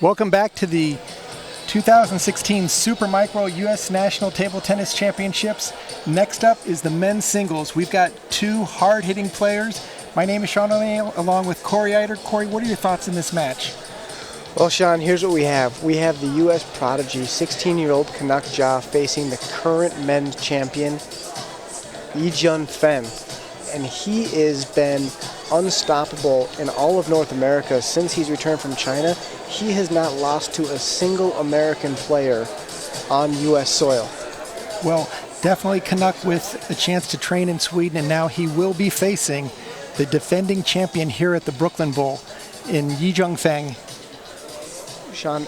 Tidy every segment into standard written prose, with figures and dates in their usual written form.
Welcome back to the 2016 Supermicro U.S. National Table Tennis Championships. Next up is the men's singles. We've got two hard-hitting players. My name is Sean O'Neill, along with Corey Eider. Corey, what are your thoughts in this match? Well, Sean, here's what we have. We have the U.S. prodigy, 16-year-old Kanak Jha, facing the current men's champion, Yijun Feng. And he has been unstoppable in all of North America since he's returned from China. He has not lost to a single American player on U.S. soil. Well, definitely Kanak with a chance to train in Sweden, and now he will be facing the defending champion here at the Brooklyn Bowl in Yijun Feng. Sean,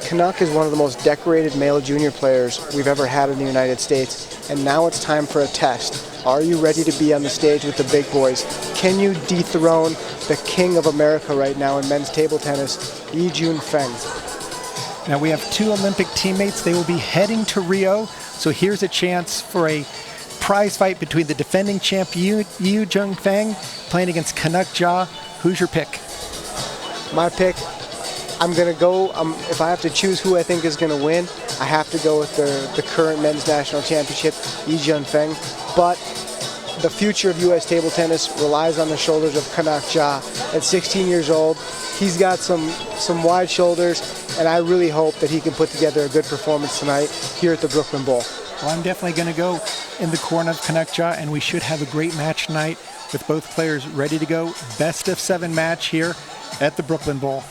Kanak is one of the most decorated male junior players we've ever had in the United States, and now it's time for a test. Are you ready to be on the stage with the big boys? Can you dethrone the king of America right now in men's table tennis, Yijun Feng? Now we have two Olympic teammates. They will be heading to Rio, so here's a chance for a prize fight between the defending champ Yijun Feng playing against Kanak Jha. Who's your pick? My pick, I'm going to go, if I have to choose who I think is going to win, I have to go with the current men's national championship, Yijun Feng. But the future of U.S. table tennis relies on the shoulders of Kanak Jha. At 16 years old, he's got some wide shoulders, and I really hope that he can put together a good performance tonight here at the Brooklyn Bowl. Well, I'm definitely going to go in the corner of Kanak Jha, and we should have a great match tonight with both players ready to go. Best of 7 match here at the Brooklyn Bowl.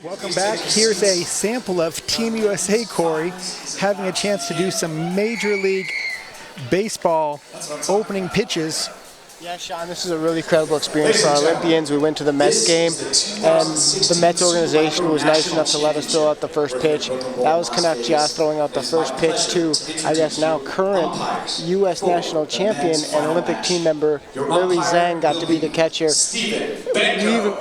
Welcome back. Here's a sample of Team USA, Corey, having a chance to do some Major League Baseball opening pitches. Yeah, Sean, this is a really incredible experience for our Olympians. We went to the Mets game, and the Mets organization was nice enough to let us throw out the first pitch. That was Kanak Jha throwing out the first pitch to, I guess, now current U.S. national champion and Olympic team member Lily Zhang got to be the catcher.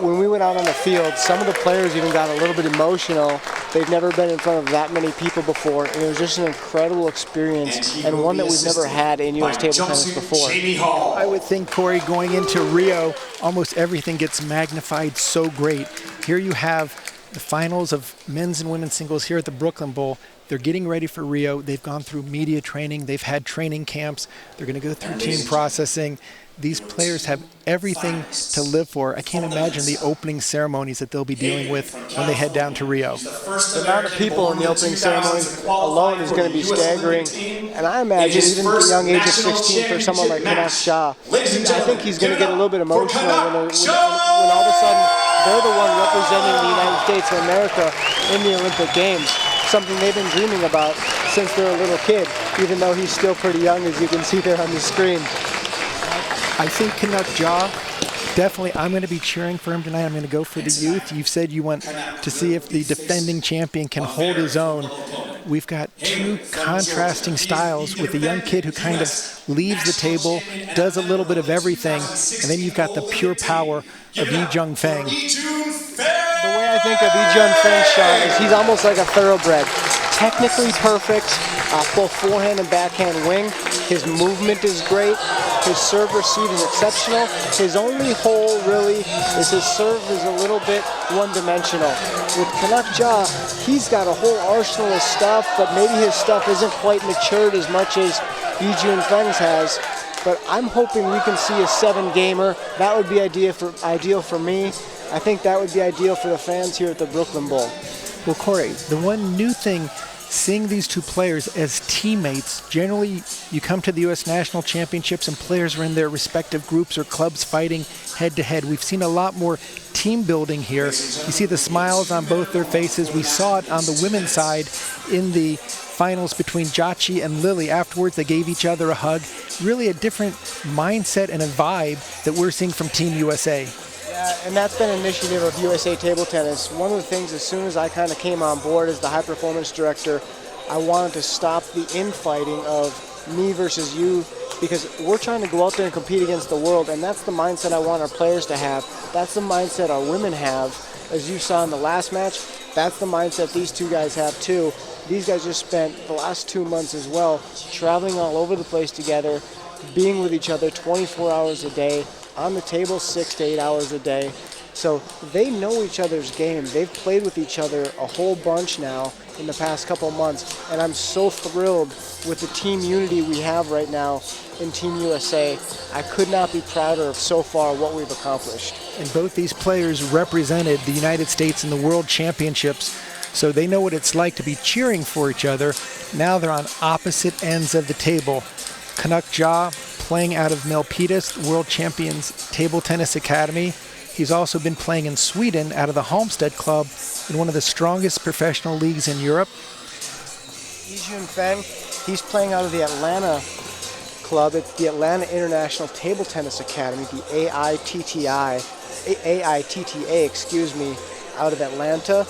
When we went out on the field, some of the players even got a little bit emotional. They've never been in front of that many people before, and it was just an incredible experience and one that we've never had in U.S. table tennis before. I would think, Corey, going into Rio, almost everything gets magnified so great. Here you have the finals of men's and women's singles here at the Brooklyn Bowl. They're getting ready for Rio. They've gone through media training. They've had training camps. They're going to go through team processing. These players have everything to live for. I can't imagine the opening ceremonies that they'll be dealing with when they head down to Rio. The amount of people in the opening ceremony alone is going to be staggering. And I imagine even at the young age of 16 for someone like Kanak Jha, I think he's going to get a little bit emotional when all of a sudden they're the one representing the United States of America in the Olympic Games. Something they've been dreaming about since they're a little kid, even though he's still pretty young, as you can see there on the screen. I think Kanak Jha, definitely I'm going to be cheering for him tonight. I'm going to go for the youth. You've said you want to see if the defending champion can hold his own. We've got two contrasting styles with the young kid who kind of leaves the table, does a little bit of everything, and then you've got the pure power of Yijun Feng. The way I think of Yijun Feng, Sean, is he's almost like a thoroughbred. Technically perfect, both forehand and backhand wing. His movement is great. His serve receive is exceptional. His only hole really is his serve is a little bit one-dimensional. With Kanak Jha, he's got a whole arsenal of stuff, but maybe his stuff isn't quite matured as much as Yijun Feng's has. But I'm hoping we can see a 7-gamer. That would be ideal for me. I think that would be ideal for the fans here at the Brooklyn Bowl. Well, Corey, the one new thing, seeing these two players as teammates, generally you come to the U.S. National Championships and players are in their respective groups or clubs fighting head-to-head. We've seen a lot more team building here. You see the smiles on both their faces. We saw it on the women's side in the finals between Jachi and Lily. Afterwards, they gave each other a hug. Really a different mindset and a vibe that we're seeing from Team USA. Yeah, and that's been an initiative of USA Table Tennis. One of the things, as soon as I kind of came on board as the high performance director, I wanted to stop the infighting of me versus you, because we're trying to go out there and compete against the world, and that's the mindset I want our players to have. That's the mindset our women have. As you saw in the last match, that's the mindset these two guys have too. these guys just spent the last 2 months as well traveling all over the place together, being with each other 24 hours a day, on the table 6 to 8 hours a day. So they know each other's game. They've played with each other a whole bunch now in the past couple months, and I'm so thrilled with the team unity we have right now in Team USA. I could not be prouder of so far what we've accomplished. And both these players represented the United States in the World Championships, so they know what it's like to be cheering for each other. Now they're on opposite ends of the table. Kanak Jha, playing out of Milpitas, World Champions Table Tennis Academy. He's also been playing in Sweden out of the Halmstad Club in one of the strongest professional leagues in Europe. Yijun Feng, he's playing out of the Atlanta club. It's the Atlanta International Table Tennis Academy, the AITTA, excuse me, out of Atlanta.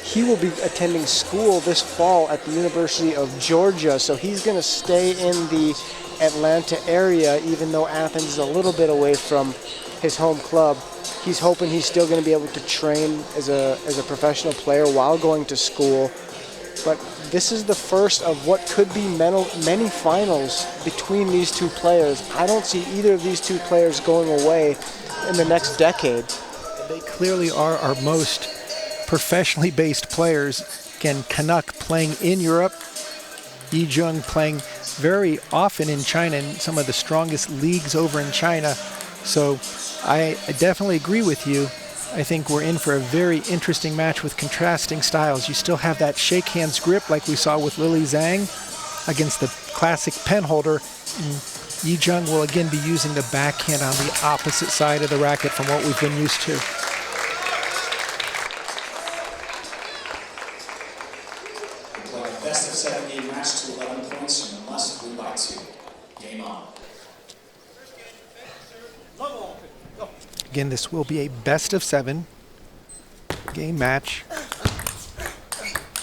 He will be attending school this fall at the University of Georgia, so he's going to stay in the Atlanta area, even though Athens is a little bit away from his home club. He's hoping he's still going to be able to train as a professional player while going to school. But this is the first of what could be many finals between these two players. I don't see either of these two players going away in the next decade. They clearly are our most professionally based players. Again, Kanak playing in Europe, Yijun playing very often in China, in some of the strongest leagues over in China. So I definitely agree with you. I think we're in for a very interesting match with contrasting styles. You still have that shake hands grip like we saw with Lily Zhang against the classic pen holder. Yijun will again be using the backhand on the opposite side of the racket from what we've been used to. Best of 7 game match to 11 points from the must win by 2. Game on. Again, this will be a best of 7 game match.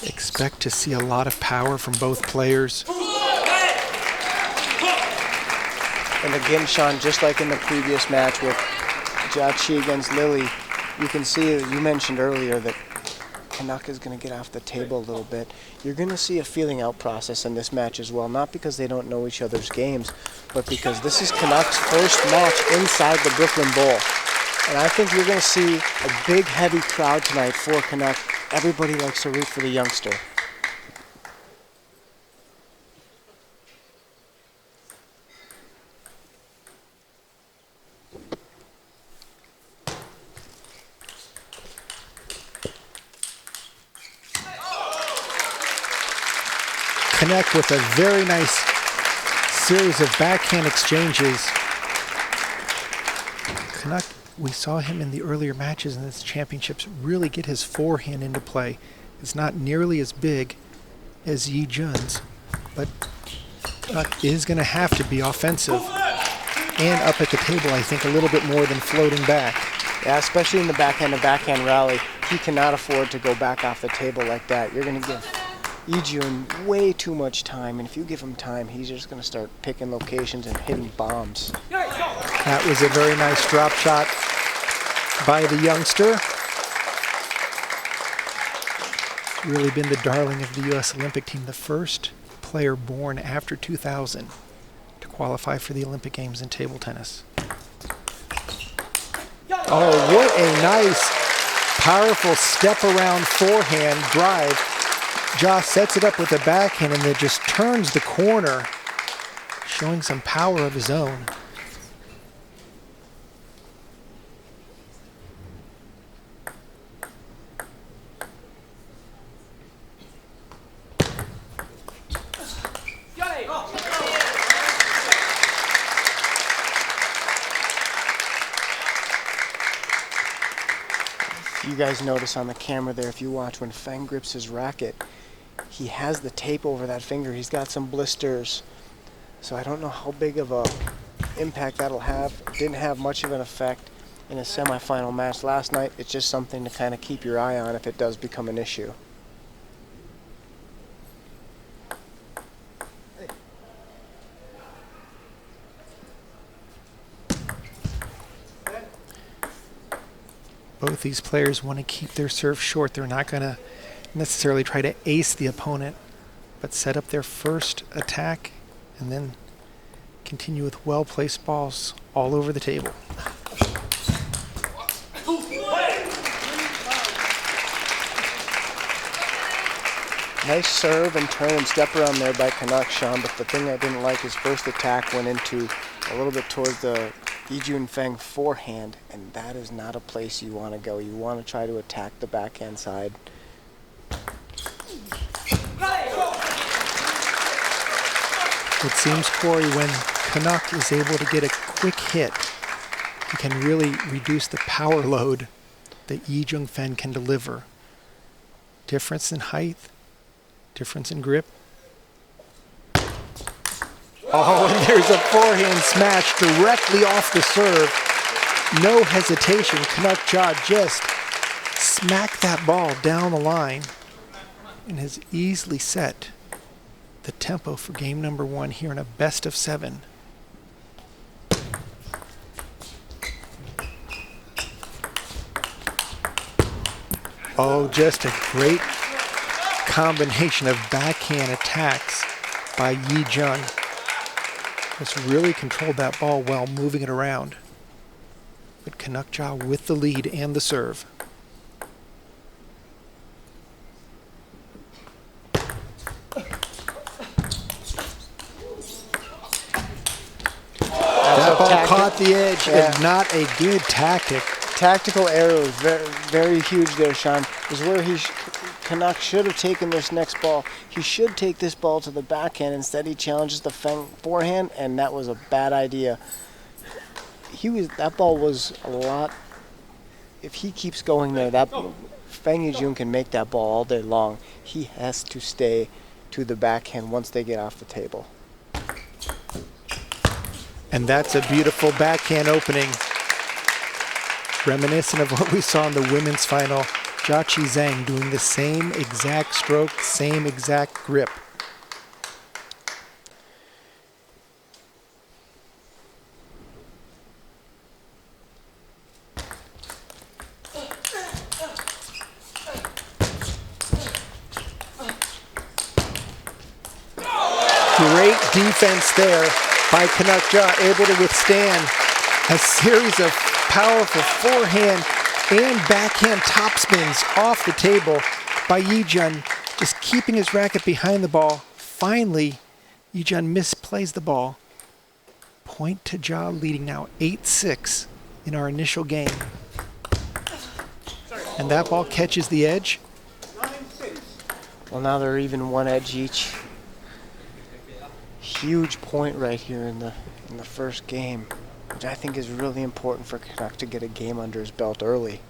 Expect to see a lot of power from both players. And again, Sean, just like in the previous match with Jia Qi against Lily, you can see that you mentioned earlier that Kanak is going to get off the table a little bit. You're going to see a feeling out process in this match as well, not because they don't know each other's games, but because this is Kanak's first match inside the Brooklyn Bowl. And I think you're going to see a big, heavy crowd tonight for Kanak. Everybody likes to root for the youngster. Kanak with a very nice series of backhand exchanges. Kanak, we saw him in the earlier matches in this championships really get his forehand into play. It's not nearly as big as Yijun's, but Kanak is going to have to be offensive and up at the table, I think, a little bit more than floating back. Yeah, especially in the backhand rally. He cannot afford to go back off the table like that. You're going to give Yijun way too much time, and if you give him time, he's just going to start picking locations and hitting bombs. That was a very nice drop shot by the youngster. Really been the darling of the U.S. Olympic team, the first player born after 2000 to qualify for the Olympic Games in table tennis. Oh, what a nice, powerful step-around forehand drive. Jha sets it up with a backhand and then just turns the corner, showing some power of his own. You guys notice on the camera there, if you watch, when Feng grips his racket, he has the tape over that finger. He's got some blisters. So I don't know how big of a impact that'll have. Didn't have much of an effect in a semifinal match last night. It's just something to kind of keep your eye on if it does become an issue. Both these players want to keep their serve short. They're not going to necessarily try to ace the opponent but set up their first attack and then continue with well-placed balls all over the table. Nice serve and turn and step around there by Kanak Jha, but the thing I didn't like, his first attack went into a little bit towards the Yijun Feng forehand, and that is not a place you want to go. You want to try to attack the backhand side. It seems, Corey, when Kanak is able to get a quick hit, he can really reduce the power load that Yijun Feng can deliver. Difference in height, difference in grip. Oh, and there's a forehand smash directly off the serve. No hesitation. Kanak Jha just smacked that ball down the line and has easily set the tempo for game number 1 here in a best of 7. Oh, just a great combination of backhand attacks by Yijun. Just really controlled that ball well, moving it around. But Kanak Jha with the lead and the serve. That ball caught the edge, and not a good tactic. Tactical error was very, very huge there, Sean. Is where Kanak should have taken this next ball. He should take this ball to the backhand. Instead, he challenges the Feng forehand, and that was a bad idea. That ball was a lot. If he keeps going there, that Feng Yijun can make that ball all day long. He has to stay to the backhand once they get off the table. And that's a beautiful backhand opening, reminiscent of what we saw in the women's final. Jia Zhang doing the same exact stroke, same exact grip. Great defense there by Kanak Jha, able to withstand a series of powerful forehand and backhand topspins off the table by Yijun, just keeping his racket behind the ball. Finally, Yijun misplays the ball. Point to Jha, leading now 8-6 in our initial game. And that ball catches the edge. Well, now they're even one edge each. Huge point right here in the first game, which I think is really important for Kanak to get a game under his belt early.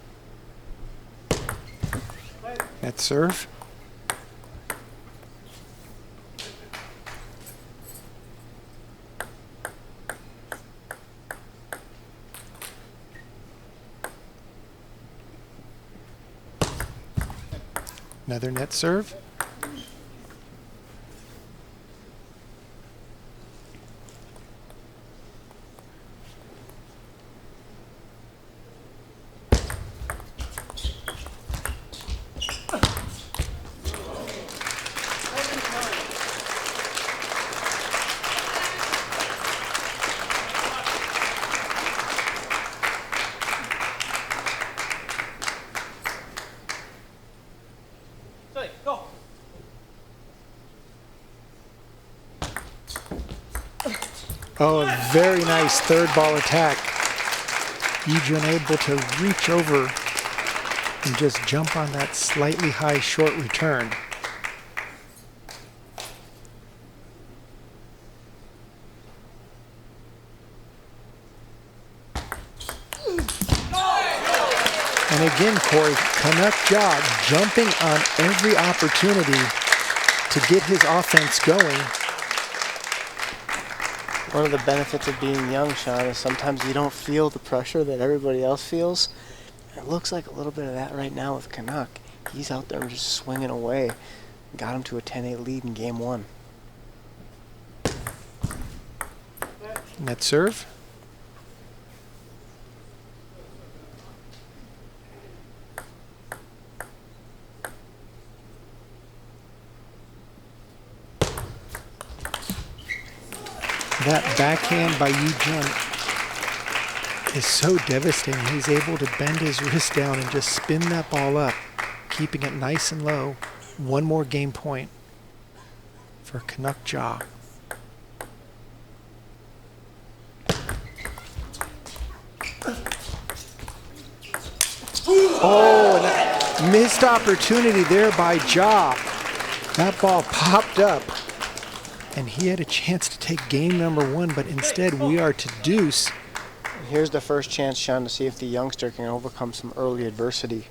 Net serve. Another net serve. Oh, a very nice third ball attack. Yijun able to reach over and just jump on that slightly high short return. And again, Corey, Kanak Jha jumping on every opportunity to get his offense going. One of the benefits of being young, Sean, is sometimes you don't feel the pressure that everybody else feels. It looks like a little bit of that right now with Kanak. He's out there just swinging away. Got him to a 10-8 lead in game 1. Net serve. That backhand by Yijun is so devastating. He's able to bend his wrist down and just spin that ball up, keeping it nice and low. One more game point for Kanak Jha. Oh, and that missed opportunity there by Jha. That ball popped up, and he had a chance to take game number one, but instead we are to deuce. Here's the first chance, Sean, to see if the youngster can overcome some early adversity.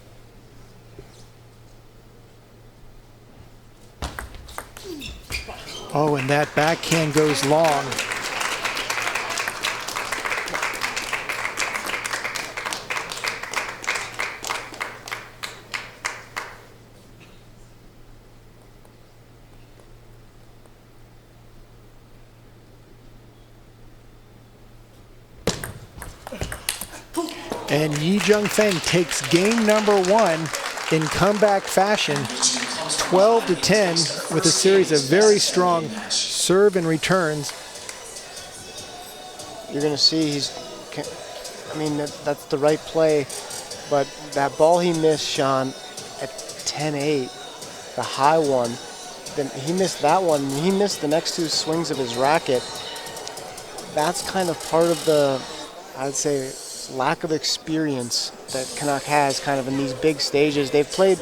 Oh, and that backhand goes long. And Yijun Feng takes game number one in comeback fashion, 12-10, with a series of very strong serve and returns. You're going to see that's the right play, but that ball he missed, Sean, at 10-8, the high one, then he missed that one. He missed the next two swings of his racket. That's kind of part of the, I'd say, lack of experience that Kanak has kind of in these big stages. They've played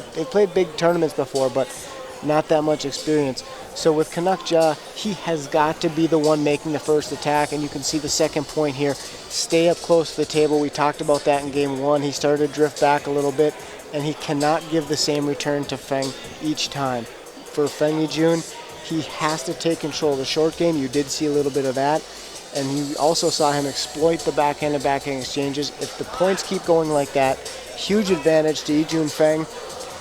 big tournaments before, but not that much experience. So with Kanak Jha, he has got to be the one making the first attack, and you can see the second point here. Stay up close to the table. We talked about that in game one. He started to drift back a little bit, and he cannot give the same return to Feng each time. For Feng Yijun, he has to take control of the short game. You did see a little bit of that. And you also saw him exploit the backhand and backhand exchanges. If the points keep going like that, huge advantage to Yijun Feng,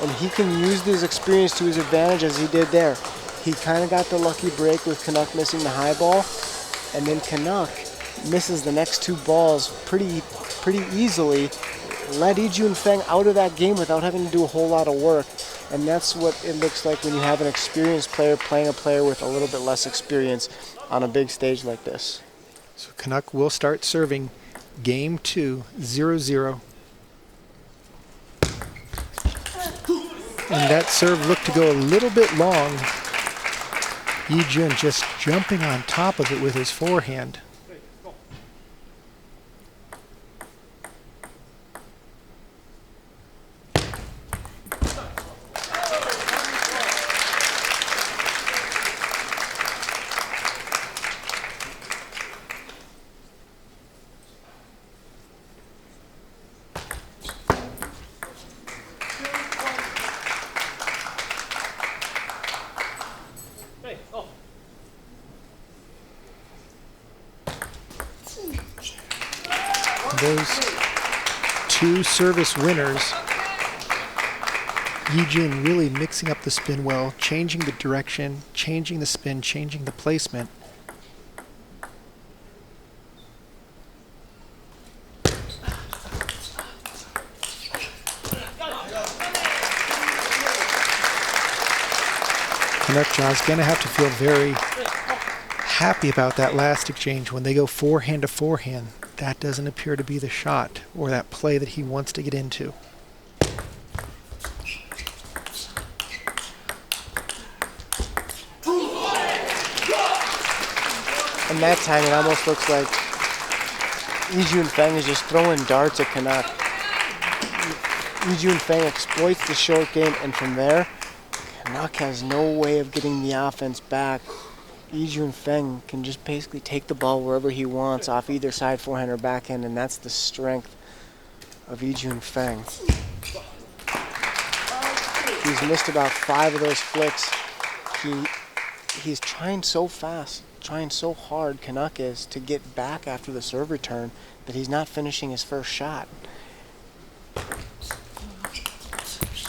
and he can use this experience to his advantage as he did there. He kind of got the lucky break with Kanak missing the high ball, and then Kanak misses the next two balls pretty easily, let Yijun Feng out of that game without having to do a whole lot of work. And that's what it looks like when you have an experienced player playing a player with a little bit less experience on a big stage like this. So Kanak will start serving game 2, 0-0. And that serve looked to go a little bit long. Yijun just jumping on top of it with his forehand. Those two service winners, Yijun really mixing up the spin well, changing the direction, changing the spin, changing the placement. Kanak Jha is going to have to feel very happy about that last exchange when they go forehand to forehand. That doesn't appear to be the shot or that play that he wants to get into. And that time it almost looks like Yijun Feng is just throwing darts at Kanak. Yijun Feng exploits the short game, and from there, Kanak has no way of getting the offense back. Yijun Feng can just basically take the ball wherever he wants off either side, forehand or backhand, and that's the strength of Yijun Feng. He's missed about 5 of those flicks. He's trying so fast, trying so hard, Kanak is, to get back after the serve return that he's not finishing his first shot.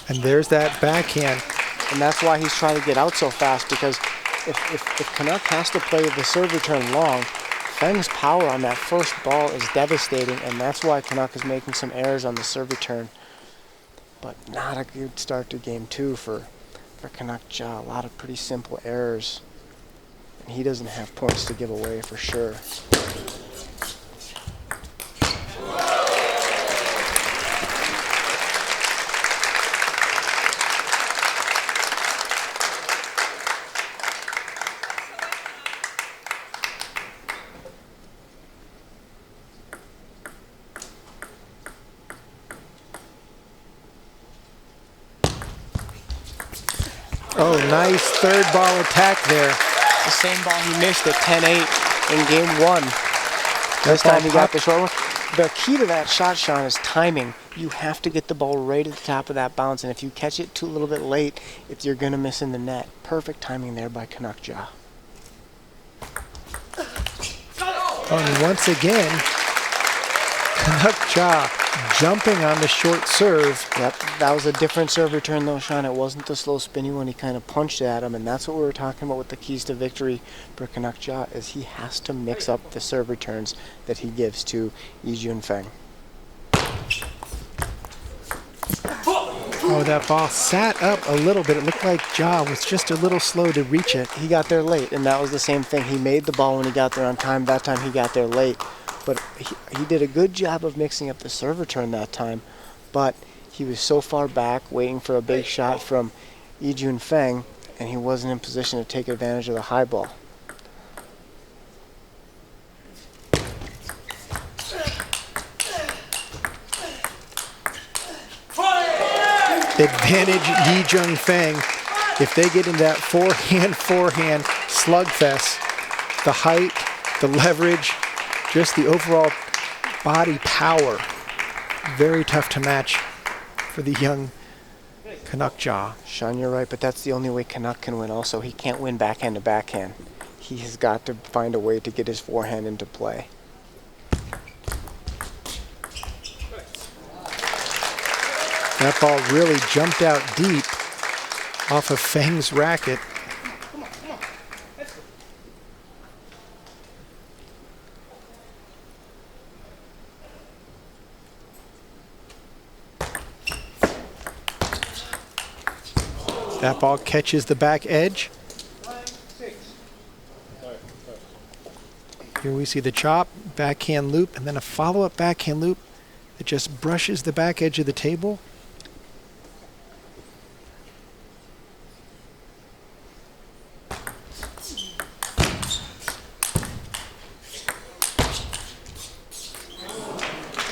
And there's that backhand. And that's why he's trying to get out so fast, because if Kanak has to play the serve return long, Feng's power on that first ball is devastating, and that's why Kanak is making some errors on the serve return. But not a good start to game 2 for Kanak Jha. A lot of pretty simple errors. And he doesn't have points to give away for sure. Oh, nice third ball attack there. The same ball he missed at 10-8 in game 1. This time he got the short one. The key to that shot, Sean, is timing. You have to get the ball right at the top of that bounce, and if you catch it a little bit late, you're going to miss in the net. Perfect timing there by Kanak Jha. And once again, Kanak Jha jumping on the short serve. Yep, that was a different serve return though, Sean. It wasn't the slow spinny one. He kind of punched at him, and that's what we were talking about with the keys to victory for Kanak Jha, is he has to mix up the serve returns that he gives to Yijun Feng. Oh, that ball sat up a little bit. It looked like Jha was just a little slow to reach it. He got there late, and that was the same thing. He made the ball when he got there on time. That time he got there late. But he did a good job of mixing up the serve return that time. But he was so far back waiting for a big shot from Yijun Feng, and he wasn't in position to take advantage of the high ball. Advantage Yijun Feng. If they get in that forehand slugfest, the height, the leverage, just the overall body power, very tough to match for the young Kanak Jha. Sean, you're right, but that's the only way Kanak can win also. He can't win backhand to backhand. He has got to find a way to get his forehand into play. That ball really jumped out deep off of Feng's racket. That ball catches the back edge. Here we see the chop, backhand loop, and then a follow-up backhand loop that just brushes the back edge of the table.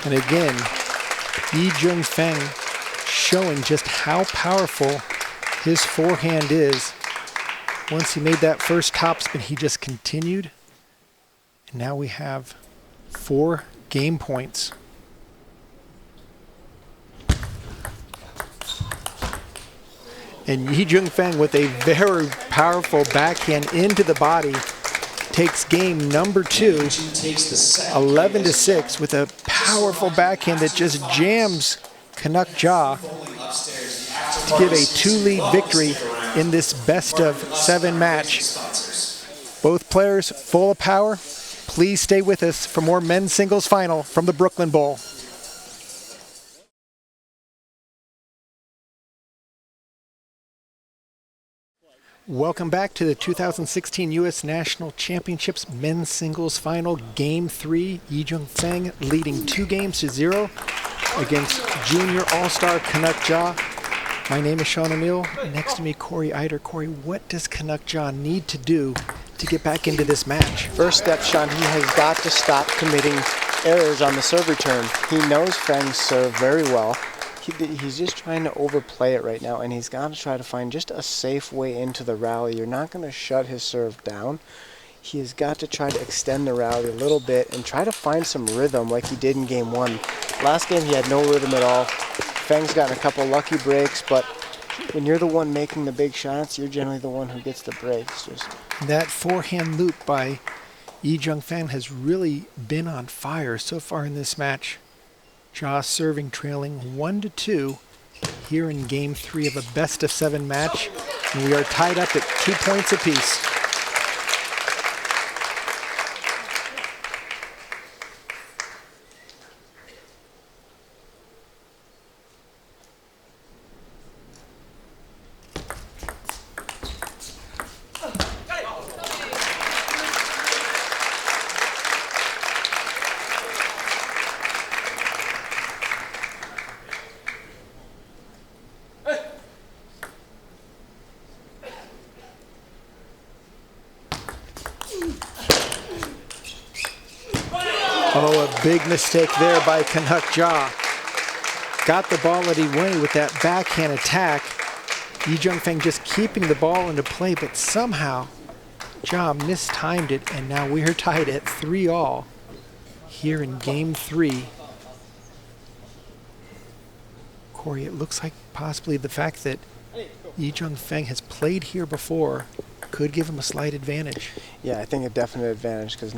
And again, Yijun Feng showing just how powerful his forehand is. Once he made that first topspin, he just continued. And now we have 4 game points. And Yijun Feng with a very powerful backhand into the body takes game number 2, 11-6, with a powerful backhand that just jams Kanak Jha to give a 2-lead victory in this best-of-7 match. Both players full of power. Please stay with us for more men's singles final from the Brooklyn Bowl. Welcome back to the 2016 U.S. National Championships Men's Singles Final, Game 3. Yijun Feng leading 2-0 against Junior All-Star Kanak Jha. My name is Sean O'Neill. Next to me, Corey Eider. Corey, what does Kanak Jha need to do to get back into this match? First step, Sean, he has got to stop committing errors on the serve return. He knows Feng's serve very well. He's just trying to overplay it right now, and he's got to try to find just a safe way into the rally. You're not going to shut his serve down. He has got to try to extend the rally a little bit and try to find some rhythm like he did in game 1. Last game he had no rhythm at all. Feng's gotten a couple lucky breaks, but when you're the one making the big shots, you're generally the one who gets the breaks. That forehand loop by Yijun Feng has really been on fire so far in this match. Jha serving trailing 1-2 here in game 3 of a best-of-7 match. And we are tied up at 2 points apiece. Oh, a big mistake there by Kanak Jha. Got the ball that he wanted with that backhand attack. Yijun Feng just keeping the ball into play, but somehow Jha mistimed it, and now we're tied at 3-all here in game 3. Corey, it looks like possibly the fact that Yijun Feng has played here before could give him a slight advantage. Yeah, I think a definite advantage because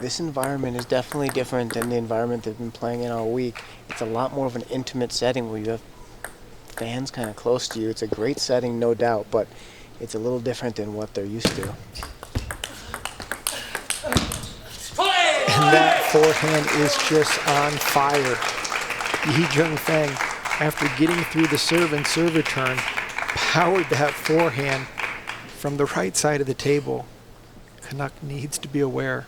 this environment is definitely different than the environment they've been playing in all week. It's a lot more of an intimate setting where you have fans kind of close to you. It's a great setting, no doubt, but it's a little different than what they're used to. And that forehand is just on fire. Yijun Feng, after getting through the serve and serve return, powered that forehand from the right side of the table. Kanak needs to be aware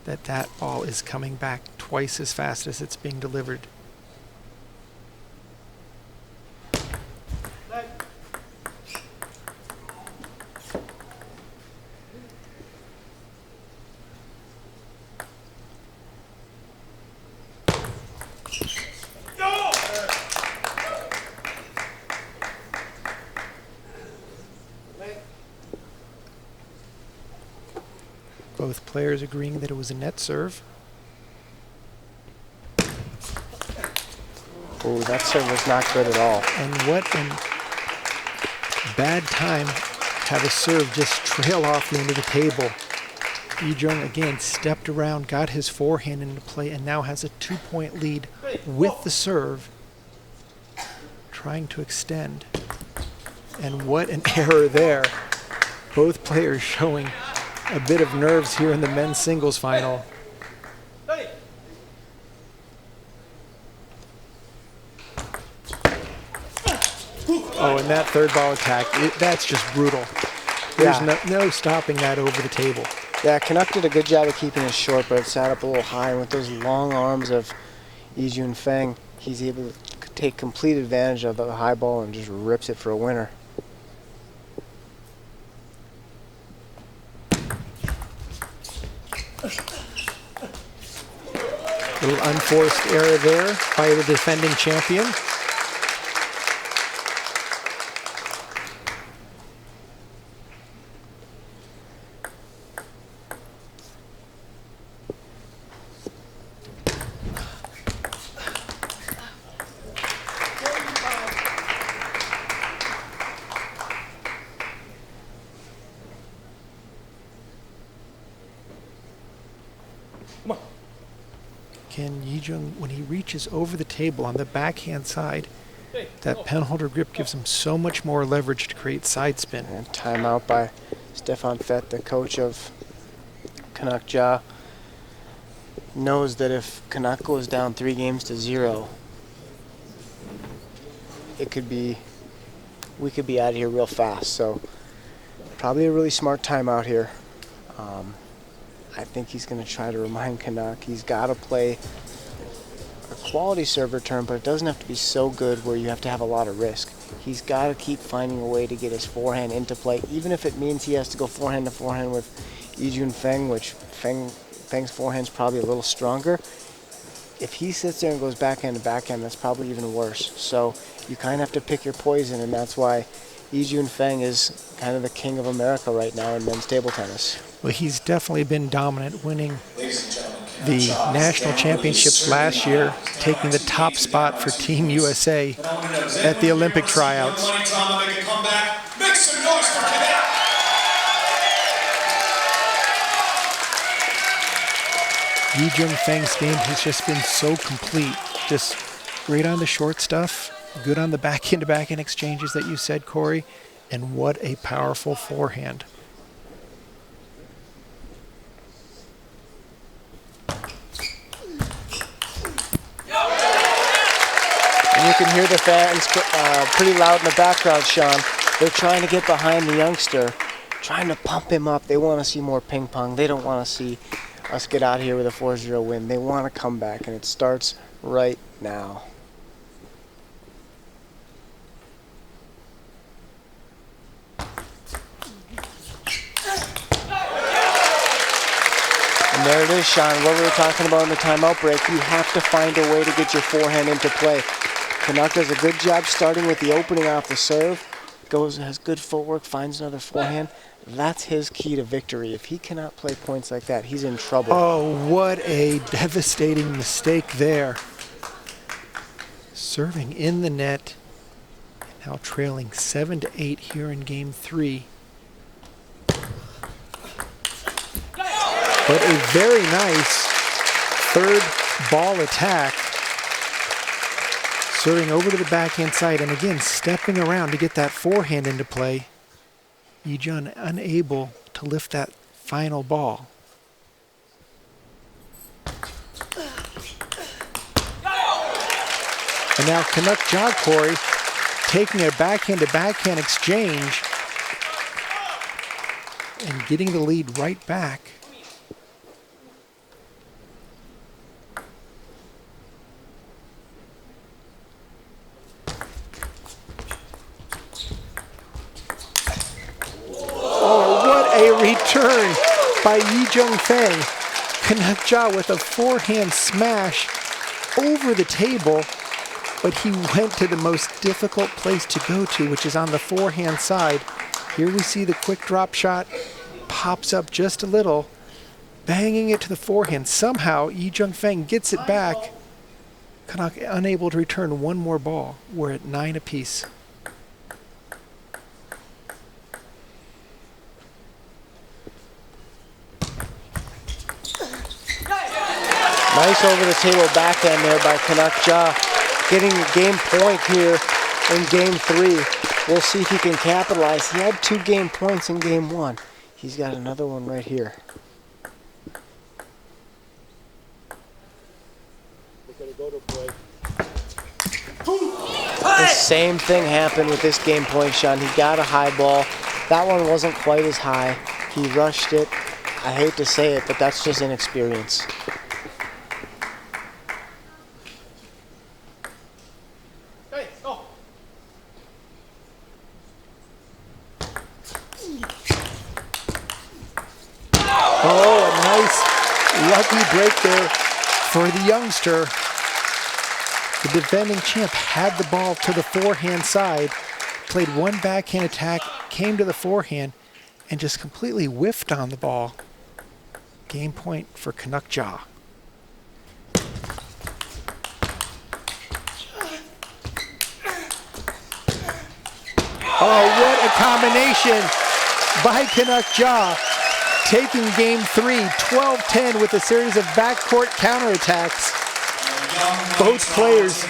that that ball is coming back twice as fast as it's being delivered. Both players agreeing that it was a net serve. Oh, that serve was not good at all. And what a bad time have a serve just trail off the end of the table. Yijun again stepped around, got his forehand into play, and now has a 2-point lead with the serve, trying to extend. And what an error there. Both players showing a bit of nerves here in the men's singles final. Oh, and that third ball attack, that's just brutal. There's no stopping that over the table. Yeah, Kanak did a good job of keeping it short, but it sat up a little high. And with those long arms of Yijun Feng, he's able to take complete advantage of the high ball and just rips it for a winner. A little unforced error there by the defending champion. Can Yijun, when he reaches over the table on the backhand side, that penholder grip gives him so much more leverage to create side spin. And timeout by Stefan Fett, the coach of Kanak Jha, knows that if Kanak goes down 3-0, we could be out of here real fast. So probably a really smart timeout here. I think he's going to try to remind Kanak he's got to play a quality serve return, but it doesn't have to be so good where you have to have a lot of risk. He's got to keep finding a way to get his forehand into play, even if it means he has to go forehand to forehand with Yijun Feng, which Feng's forehand's probably a little stronger. If he sits there and goes backhand to backhand, that's probably even worse. So you kind of have to pick your poison, and that's why Yijun Feng is kind of the king of America right now in men's table tennis. Well, he's definitely been dominant, winning the national championships last year, taking the top spot for Team USA at the Olympic tryouts. Yijun Feng's game has just been so complete. Just great on the short stuff, good on the backhand-to-backhand exchanges that you said, Corey, and what a powerful forehand. And you can hear the fans pretty loud in the background, Sean. They're trying to get behind the youngster, trying to pump him up. They want to see more ping pong. They don't want to see us get out here with a 4-0 win. They want to come back, and it starts right now. And there it is, Sean, what we were talking about in the timeout break. You have to find a way to get your forehand into play. Kanak does a good job starting with the opening off the serve. Has good footwork, finds another forehand. That's his key to victory. If he cannot play points like that, he's in trouble. Oh, what a devastating mistake there. Serving in the net. Now trailing 7-8 here in game 3. But a very nice third ball attack. Serving over to the backhand side and again stepping around to get that forehand into play. Yijun unable to lift that final ball. And now Kanak Jha, Corey, taking a backhand-to-backhand exchange and getting the lead right back. Oh, what a return by Yijun Feng. Kanak Jha with a forehand smash over the table, but he went to the most difficult place to go to, which is on the forehand side. Here we see the quick drop shot, pops up just a little, banging it to the forehand. Somehow, Yijun Feng gets it back. Kanak unable to return one more ball. We're at 9 apiece. Nice over-the-table backhand there by Kanak Jha. Getting a game point here in game 3. We'll see if he can capitalize. He had 2 game points in game 1. He's got another one right here. The same thing happened with this game point, Sean. He got a high ball. That one wasn't quite as high. He rushed it. I hate to say it, but that's just inexperience. Oh, a nice lucky break there for the youngster. The defending champ had the ball to the forehand side, played one backhand attack, came to the forehand, and just completely whiffed on the ball. Game point for Kanak Jha. Oh, what a combination by Kanak Jha. Taking game 3, 12-10 with a series of backcourt counterattacks. Both players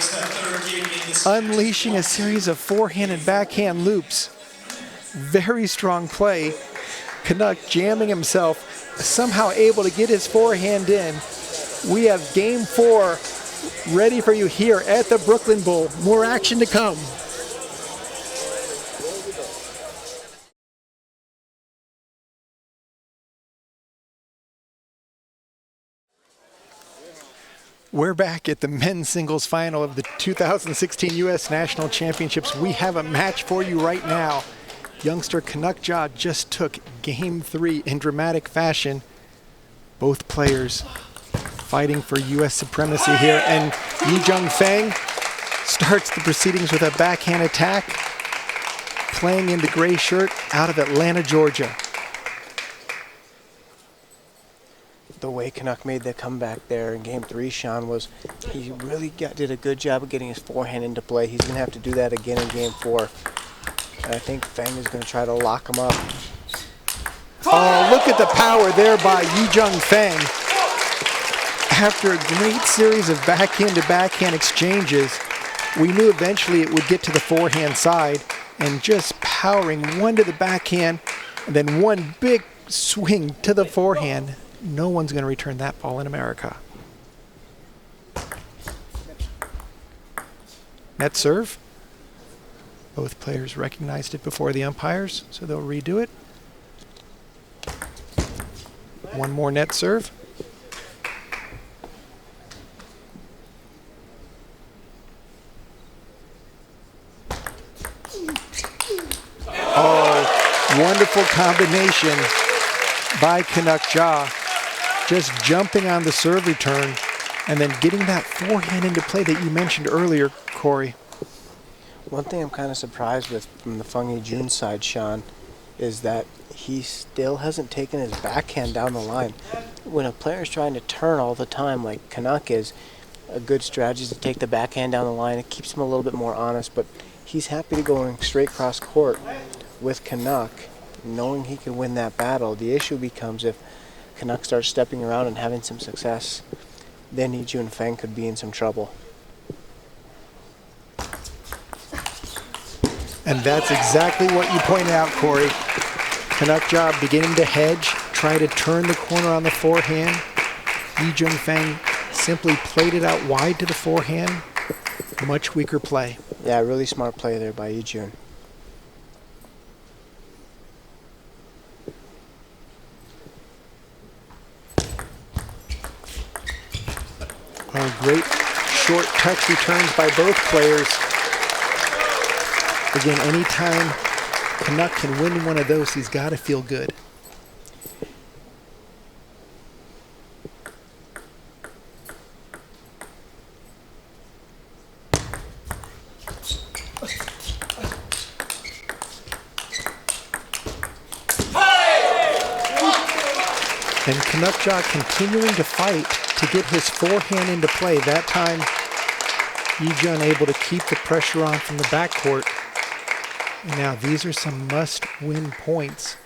unleashing a series of forehand and backhand loops. Very strong play. Kanak jamming himself, somehow able to get his forehand in. We have game 4 ready for you here at the Brooklyn Bowl. More action to come. We're back at the men's singles final of the 2016 U.S. National Championships. We have a match for you right now. Youngster Kanak Jha just took game 3 in dramatic fashion. Both players fighting for U.S. supremacy here. And Yijun Feng starts the proceedings with a backhand attack, playing in the gray shirt out of Atlanta, Georgia. The way Kanak made the comeback there in game 3, Sean, was he really did a good job of getting his forehand into play. He's going to have to do that again in game 4. And I think Feng is going to try to lock him up. Oh, look at the power there by Yijun Feng. After a great series of backhand-to-backhand exchanges, we knew eventually it would get to the forehand side, and just powering one to the backhand and then one big swing to the forehand. No one's going to return that ball in America. Net serve. Both players recognized it before the umpires, so they'll redo it. One more net serve. Oh, wonderful combination by Kanak Jha. just jumping on the serve return and then getting that forehand into play that you mentioned earlier, Corey. One thing I'm kind of surprised with from the Feng Yijun side, Sean, is that he still hasn't taken his backhand down the line. When a player is trying to turn all the time, like Kanak is, a good strategy is to take the backhand down the line. It keeps him a little bit more honest, but he's happy to go straight cross court with Kanak, knowing he can win that battle. The issue becomes if Kanak starts stepping around and having some success, then Yijun Feng could be in some trouble. And that's exactly what you pointed out, Corey. Kanak Jha beginning to hedge, try to turn the corner on the forehand. Yijun Feng simply played it out wide to the forehand. Much weaker play. Yeah, really smart play there by Yijun. Oh, great short touch returns by both players. Again, anytime Kanak can win one of those, he's got to feel good. And Kanak Jha continuing to fight to get his forehand into play. That time, Yijun able to keep the pressure on from the backcourt. And now these are some must-win points.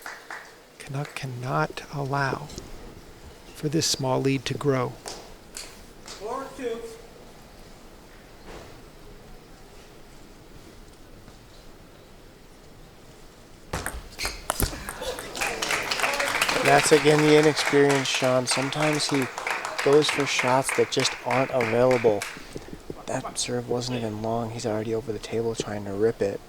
Kanak cannot allow for this small lead to grow. 4-2. That's again the inexperience, Sean. Sometimes he goes for shots that just aren't available. That serve wasn't even long. He's already over the table trying to rip it.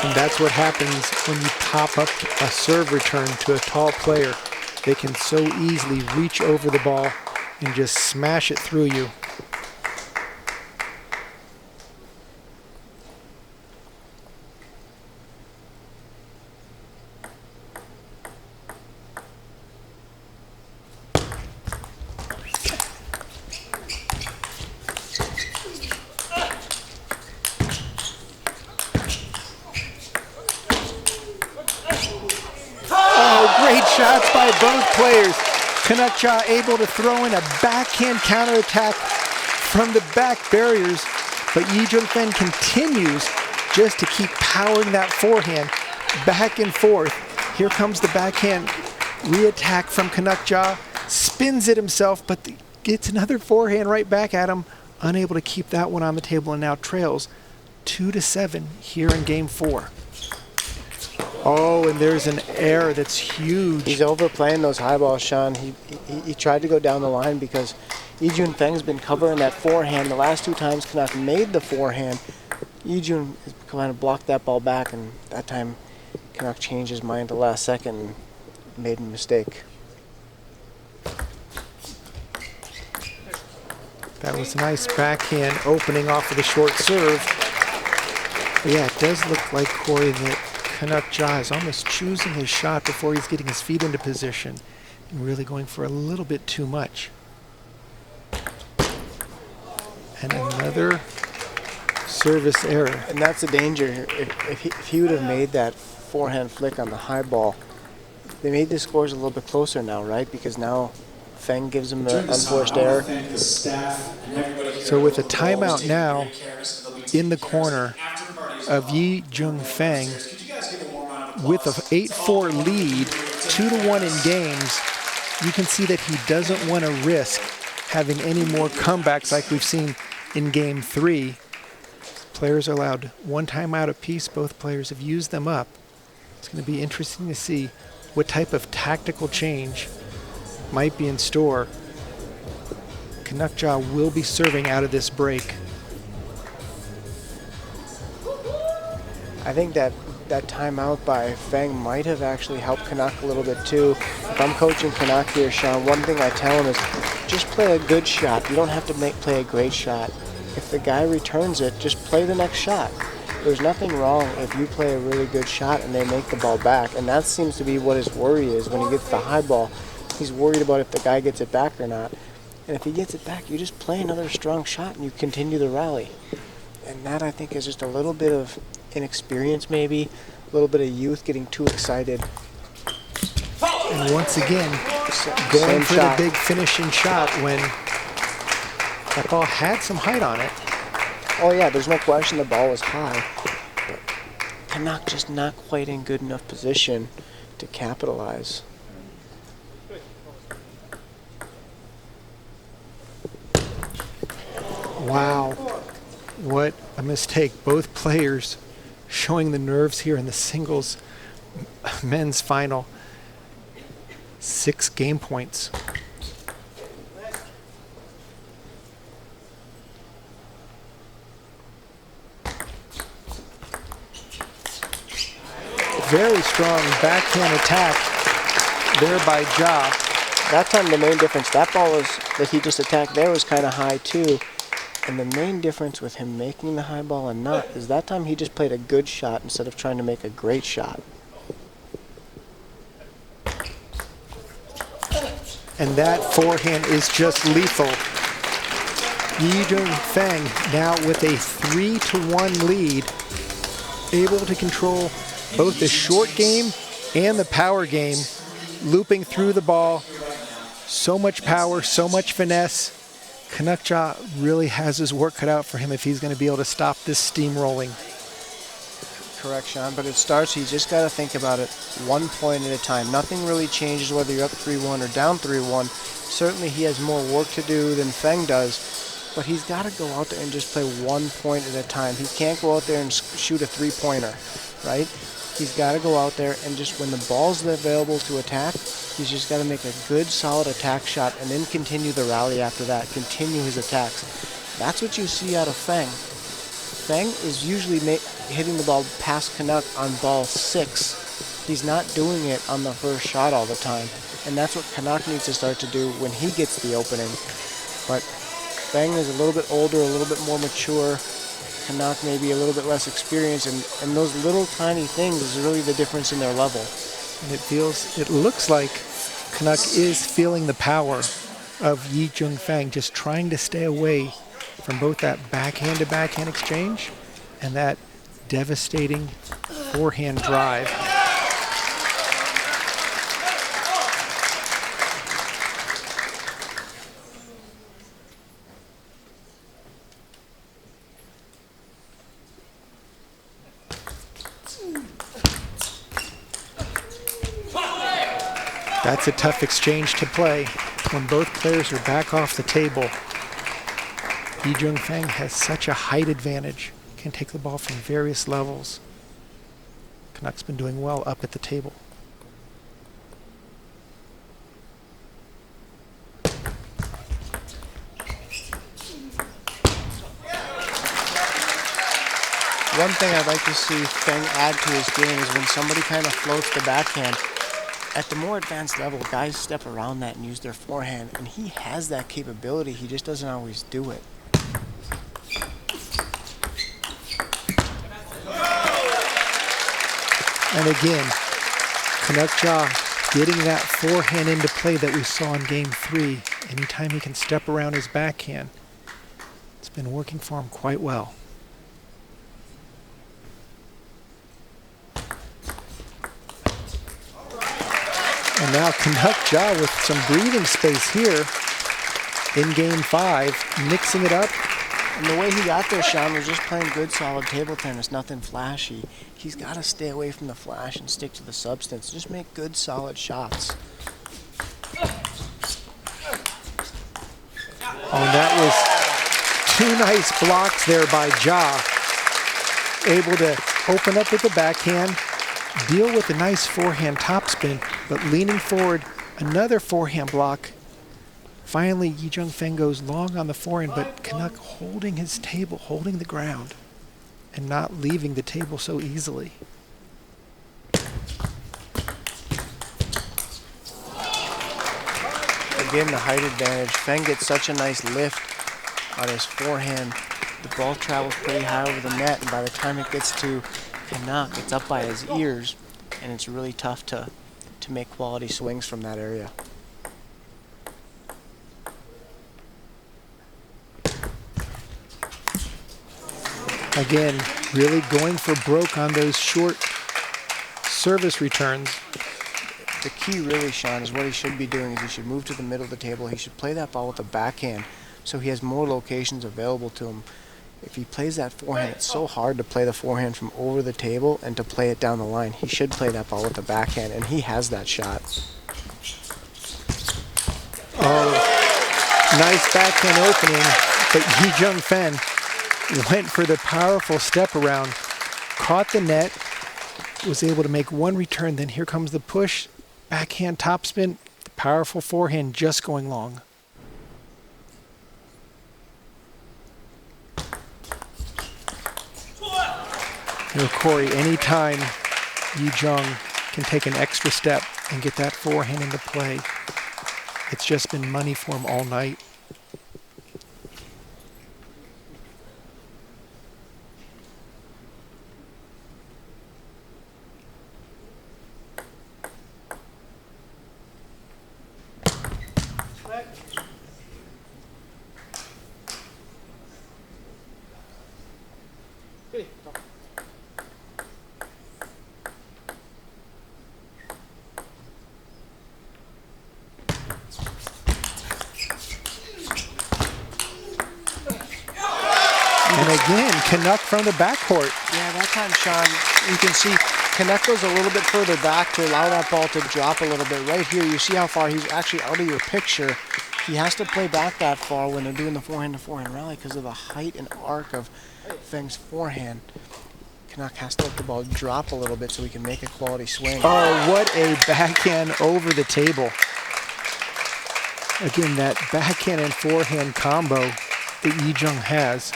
And that's what happens when you pop up a serve return to a tall player. They can so easily reach over the ball and just smash it through you. Great shots by both players. Kanak Jha able to throw in a backhand counterattack from the back barriers, but Yijun Feng continues just to keep powering that forehand back and forth. Here comes the backhand re-attack from Kanak Jha, spins it himself, but gets another forehand right back at him, unable to keep that one on the table, and now trails 2-7 here in game 4. Oh, and there's an error that's huge. He's overplaying those high balls, Sean. He tried to go down the line because Yijun Feng's been covering that forehand. The last 2 times Kanak made the forehand, Yijun kind of blocked that ball back, and that time Kanak changed his mind at the last second and made a mistake. That was a nice backhand opening off of the short serve. But yeah, it does look like, Corey, that Kanak Jha is almost choosing his shot before he's getting his feet into position and really going for a little bit too much. And another service error. And that's the danger. If he would have made that forehand flick on the high ball, they made the scores a little bit closer now, right? Because now Feng gives him the unforced error. So with a timeout now in the corner of Yijun Feng, with an 8-4 lead, 2-1 in games, you can see that he doesn't want to risk having any more comebacks like we've seen in game 3. Players are allowed 1 timeout apiece. Both players have used them up. It's going to be interesting to see what type of tactical change might be in store. Kanak Jha will be serving out of this break. I think that timeout by Feng might have actually helped Kanak a little bit too. If I'm coaching Kanak here, Sean, one thing I tell him is just play a good shot. You don't have to play a great shot. If the guy returns it, just play the next shot. There's nothing wrong if you play a really good shot and they make the ball back, and that seems to be what his worry is when he gets the high ball. He's worried about if the guy gets it back or not. And if he gets it back, you just play another strong shot and you continue the rally. And that, I think, is just a little bit of inexperience maybe, a little bit of youth getting too excited. And once again, going for the big finishing shot when that ball had some height on it. Oh yeah, there's no question the ball was high. But Kanak just not quite in good enough position to capitalize. Wow, what a mistake. Both players showing the nerves here in the singles men's final. 6 game points. Very strong backhand attack there by Jha. That time the main difference, that ball was that he just attacked there was kind of high too. And the main difference with him making the high ball and not is that time he just played a good shot instead of trying to make a great shot. And that forehand is just lethal. Yijun Feng now with a 3-1 lead, able to control both the short game and the power game, looping through the ball. So much power, so much finesse. Kanak Jha really has his work cut out for him if he's going to be able to stop this steamrolling. Correct, Sean, but it starts, you just got to think about it 1 point at a time. Nothing really changes whether you're up 3-1 or down 3-1. Certainly he has more work to do than Feng does, but he's got to go out there and just play 1 point at a time. He can't go out there and shoot a three-pointer, right? He's got to go out there and just, when the ball's available to attack, he's just got to make a good, solid attack shot and then continue the rally after that, continue his attacks. That's what you see out of Feng. Feng is usually hitting the ball past Kanak on ball 6. He's not doing it on the first shot all the time, and that's what Kanak needs to start to do when he gets the opening. But Feng is a little bit older, a little bit more mature. Kanak maybe a little bit less experienced, and those little tiny things is really the difference in their level. And it looks like Kanak is feeling the power of Yijun Feng, just trying to stay away from both that backhand to backhand exchange and that devastating forehand drive. That's a tough exchange to play when both players are back off the table. Yijun Feng has such a height advantage, can take the ball from various levels. Kanak's been doing well up at the table. One thing I'd like to see Feng add to his game is when somebody kind of floats the backhand. At the more advanced level, guys step around that and use their forehand, and he has that capability, he just doesn't always do it. And again, Kanak Jha getting that forehand into play that we saw in Game 3. Anytime he can step around his backhand, it's been working for him quite well. And now Kanak Jha with some breathing space here in Game 5, mixing it up. And the way he got there, Sean, was just playing good, solid table tennis, nothing flashy. He's got to stay away from the flash and stick to the substance. Just make good, solid shots. Oh, that was 2 nice blocks there by Jha. Able to open up with the backhand, deal with a nice forehand topspin, but leaning forward, another forehand block. Finally, Yijun Feng goes long on the forehand, but Kanak holding his table, holding the ground, and not leaving the table so easily. Again, the height advantage. Feng gets such a nice lift on his forehand the ball travels pretty high over the net, and by the time it gets to Kanak, it's up by his ears, and it's really tough to make quality swings from that area. Again, really going for broke on those short service returns. The key really, Sean, is what he should be doing is he should move to the middle of the table. He should play that ball with a backhand so he has more locations available to him. If he plays that forehand, it's so hard to play the forehand from over the table and to play it down the line. He should play that ball with the backhand, and he has that shot. Oh, nice backhand opening, but Yijun Feng went for the powerful step around, caught the net, was able to make one return, then here comes the push, backhand topspin, powerful forehand just going long. You know, Corey, anytime Yijun can take an extra step and get that forehand into play, it's just been money for him all night. And again, Kanak from the backcourt. Yeah, that time, Sean, you can see Kanak goes a little bit further back to allow that ball to drop a little bit. Right here, you see how far he's actually out of your picture. He has to play back that far when they're doing the forehand-to-forehand rally because of the height and arc of Feng's forehand. Kanak has to let the ball drop a little bit so he can make a quality swing. Oh, what a backhand over the table. Again, that backhand and forehand combo that Yijun has.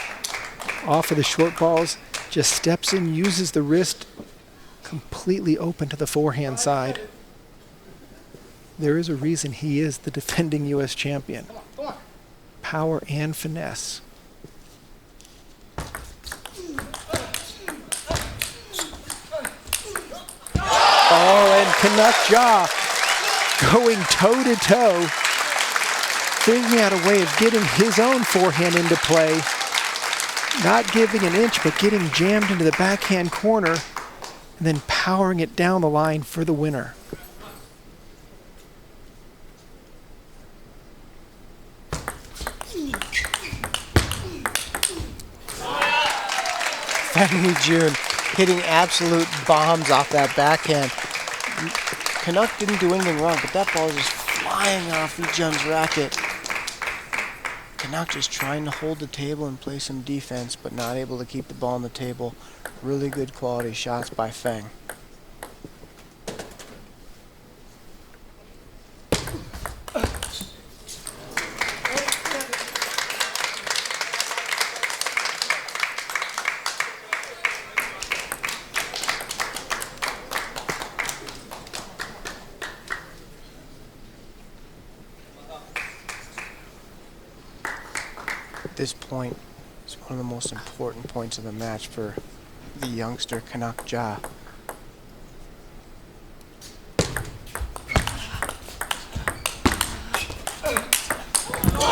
Off of the short balls, just steps in, uses the wrist, completely open to the forehand side. There is a reason he is the defending U.S. champion. Power and finesse. Oh, and Kanak Jha going toe-to-toe, figuring out a way of getting his own forehand into play. Not giving an inch, but getting jammed into the backhand corner and then powering it down the line for the winner. Yijun hitting absolute bombs off that backhand. Kanak didn't do anything wrong, but that ball is just flying off Yijun's racket. Kanak just trying to hold the table and play some defense, but not able to keep the ball on the table. Really good quality shots by Feng. This point is one of the most important points of the match for the youngster Kanak Jha.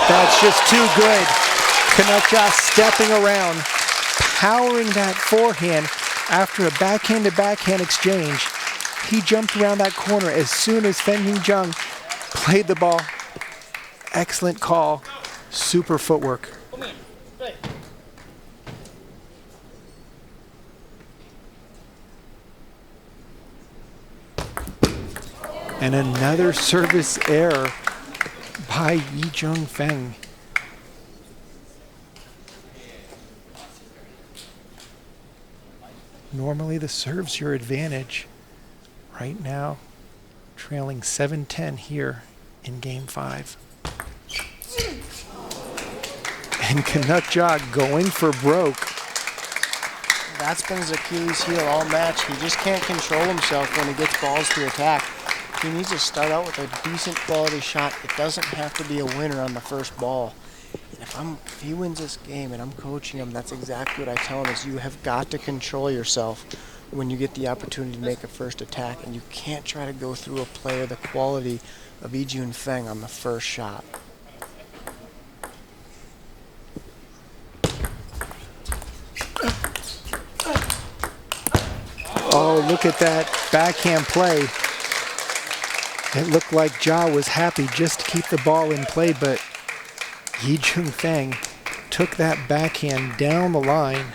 That's just too good. Kanak Jha stepping around, powering that forehand after a backhand-to-backhand exchange. He jumped around that corner as soon as Feng Yijun played the ball. Excellent call. Super footwork. And another service error by Yijun Feng. Normally the serve's your advantage. Right now, trailing 7-10 here in Game 5. And Kanak Jha going for broke. That's been his Achilles heel all match. He just can't control himself when he gets balls to attack. He needs to start out with a decent quality shot. It doesn't have to be a winner on the first ball. If he wins this game and I'm coaching him, that's exactly what I tell him is you have got to control yourself when you get the opportunity to make a first attack, and you can't try to go through a player the quality of Yijun Feng on the first shot. Oh, look at that backhand play. It looked like Jha was happy just to keep the ball in play, but Yijun Feng took that backhand down the line.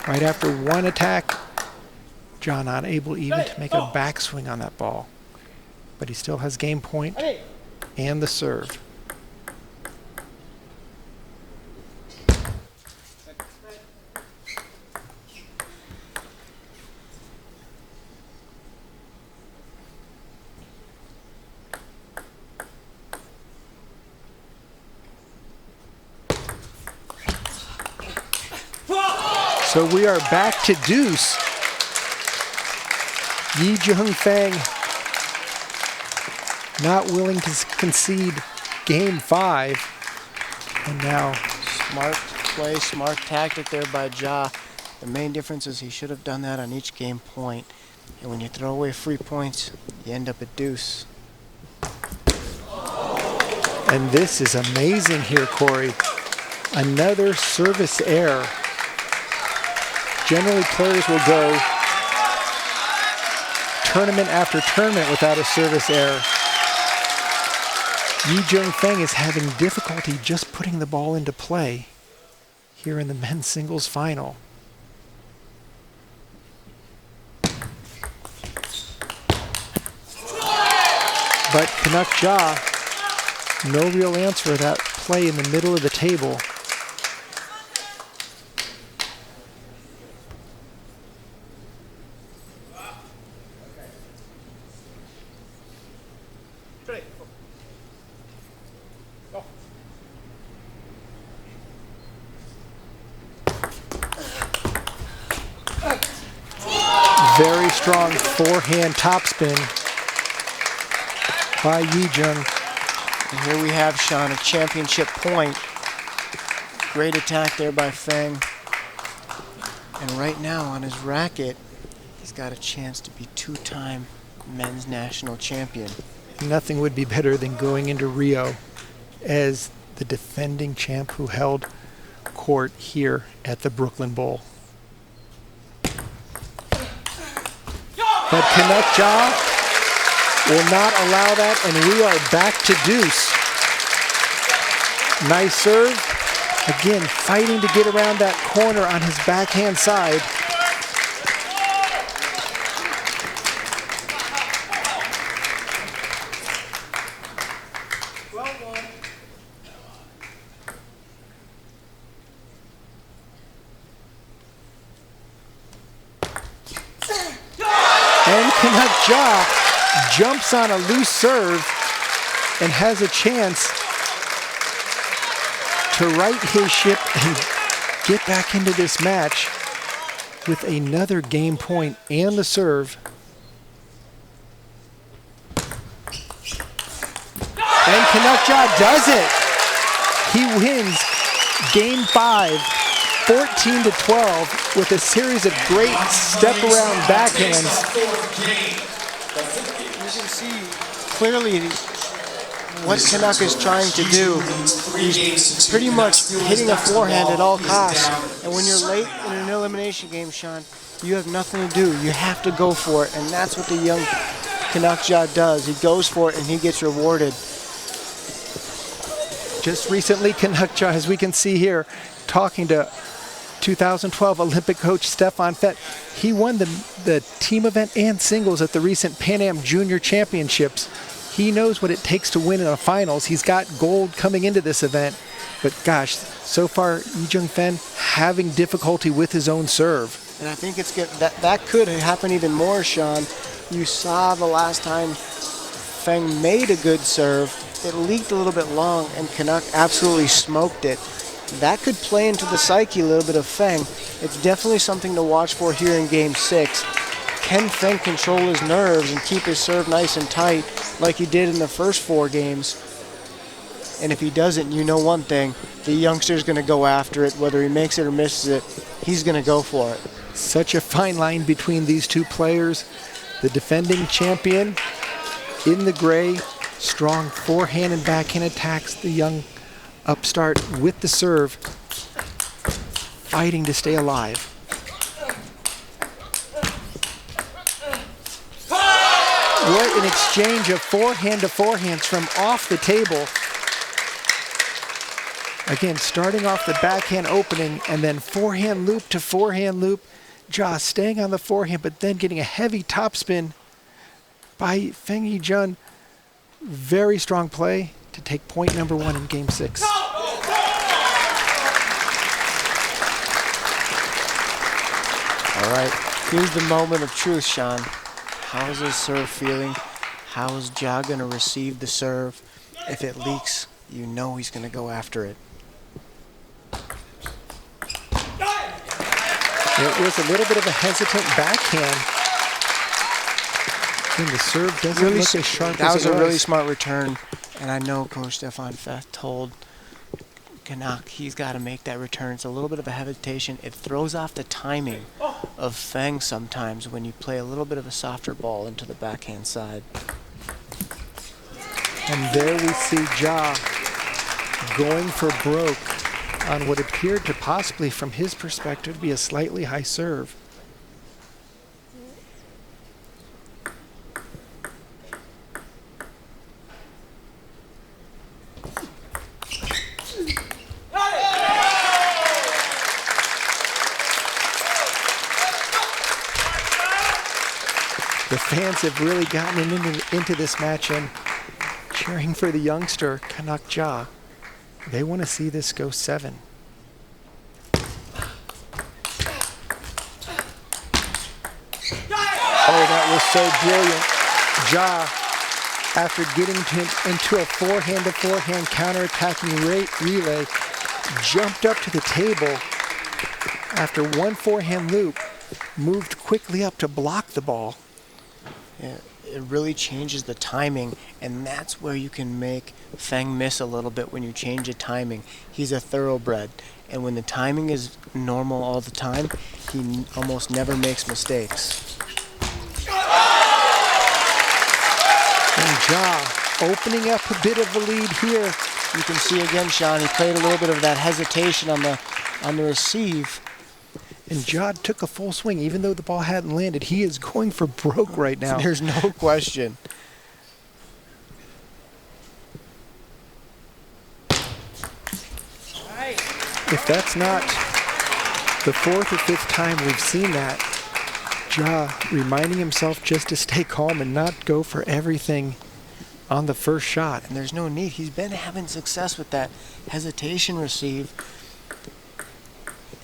Right after one attack, Jha not able even to make a backswing on that ball. But he still has game point and the serve. So we are back to deuce. Yijun Feng not willing to concede game 5. And now Smart play, smart tactic there by Jha. The main difference is he should have done that on each game point. And when you throw away free points, you end up at deuce. And this is amazing here, Corey. Another service error. Generally, players will go tournament after tournament without a service error. Yijun Feng is having difficulty just putting the ball into play here in the men's singles final. But Kanak Jha, no real answer to that play in the middle of the table. Very strong forehand topspin by Yijun. And here we have, Sean, a championship point. Great attack there by Feng. And right now on his racket, he's got a chance to be 2-time men's national champion. Nothing would be better than going into Rio as the defending champ who held court here at the Brooklyn Bowl. But Kanak Jha will not allow that, and we are back to deuce. Nice serve. Again, fighting to get around that corner on his backhand side. And Kanak Jha jumps on a loose serve and has a chance to right his ship and get back into this match with another game point and the serve. And Kanak Jha does it. He wins game 5, 14-12, with a series of great step-around backhands. You can see clearly what Kanak is trying to do. He's pretty much hitting a forehand at all costs. And when you're late in an elimination game, Sean, you have nothing to do. You have to go for it. And that's what the young Kanak Jha does. He goes for it and he gets rewarded. Just recently, Kanak Jha, as we can see here, talking to 2012 Olympic coach Stefan Fett. He won the team event and singles at the recent Pan Am Junior Championships. He knows what it takes to win in the finals. He's got gold coming into this event. But gosh, so far, Yijun Feng having difficulty with his own serve. And I think it's good. That could happen even more, Sean. You saw the last time Feng made a good serve. It leaked a little bit long, and Kanak absolutely smoked it. That could play into the psyche a little bit of Feng. It's definitely something to watch for here in Game 6. Can Feng control his nerves and keep his serve nice and tight like he did in the first 4 games? And if he doesn't, you know one thing, the youngster's going to go after it. Whether he makes it or misses it, he's going to go for it. Such a fine line between these two players. The defending champion in the gray, strong forehand and backhand attacks. The young upstart with the serve, fighting to stay alive. What an exchange of forehand to forehands from off the table. Again, starting off the backhand opening and then forehand loop to forehand loop. Jha staying on the forehand, but then getting a heavy topspin by Feng Yijun. Very strong play to take point number 1 in game 6. All right, here's the moment of truth, Sean. How is his serve feeling? How is Jha going to receive the serve? If it leaks, you know he's going to go after it. It was a little bit of a hesitant backhand. And the serve doesn't Really look as sharp That as was it a was. really smart return, and I know Coach Stefan Feth told Kanak he's got to make that return. It's a little bit of a hesitation. It throws off the timing of Feng sometimes when you play a little bit of a softer ball into the backhand side. And there we see Jha going for broke on what appeared to possibly, from his perspective, be a slightly high serve. The fans have really gotten into this match and cheering for the youngster, Kanak Jha. They want to see this go 7. Oh, that was so brilliant. Jha, after getting into a forehand-to-forehand counterattacking relay, jumped up to the table after one forehand loop, moved quickly up to block the ball. Yeah, it really changes the timing, and that's where you can make Feng miss a little bit when you change the timing. He's a thoroughbred, and when the timing is normal all the time, he almost never makes mistakes. And Jha opening up a bit of the lead here. You can see again, Sean, he played a little bit of that hesitation on the receive. And Jha took a full swing, even though the ball hadn't landed. He is going for broke right now. There's no question. If that's not the 4th or 5th time we've seen that, Jha reminding himself just to stay calm and not go for everything on the first shot. And there's no need. He's been having success with that hesitation receive,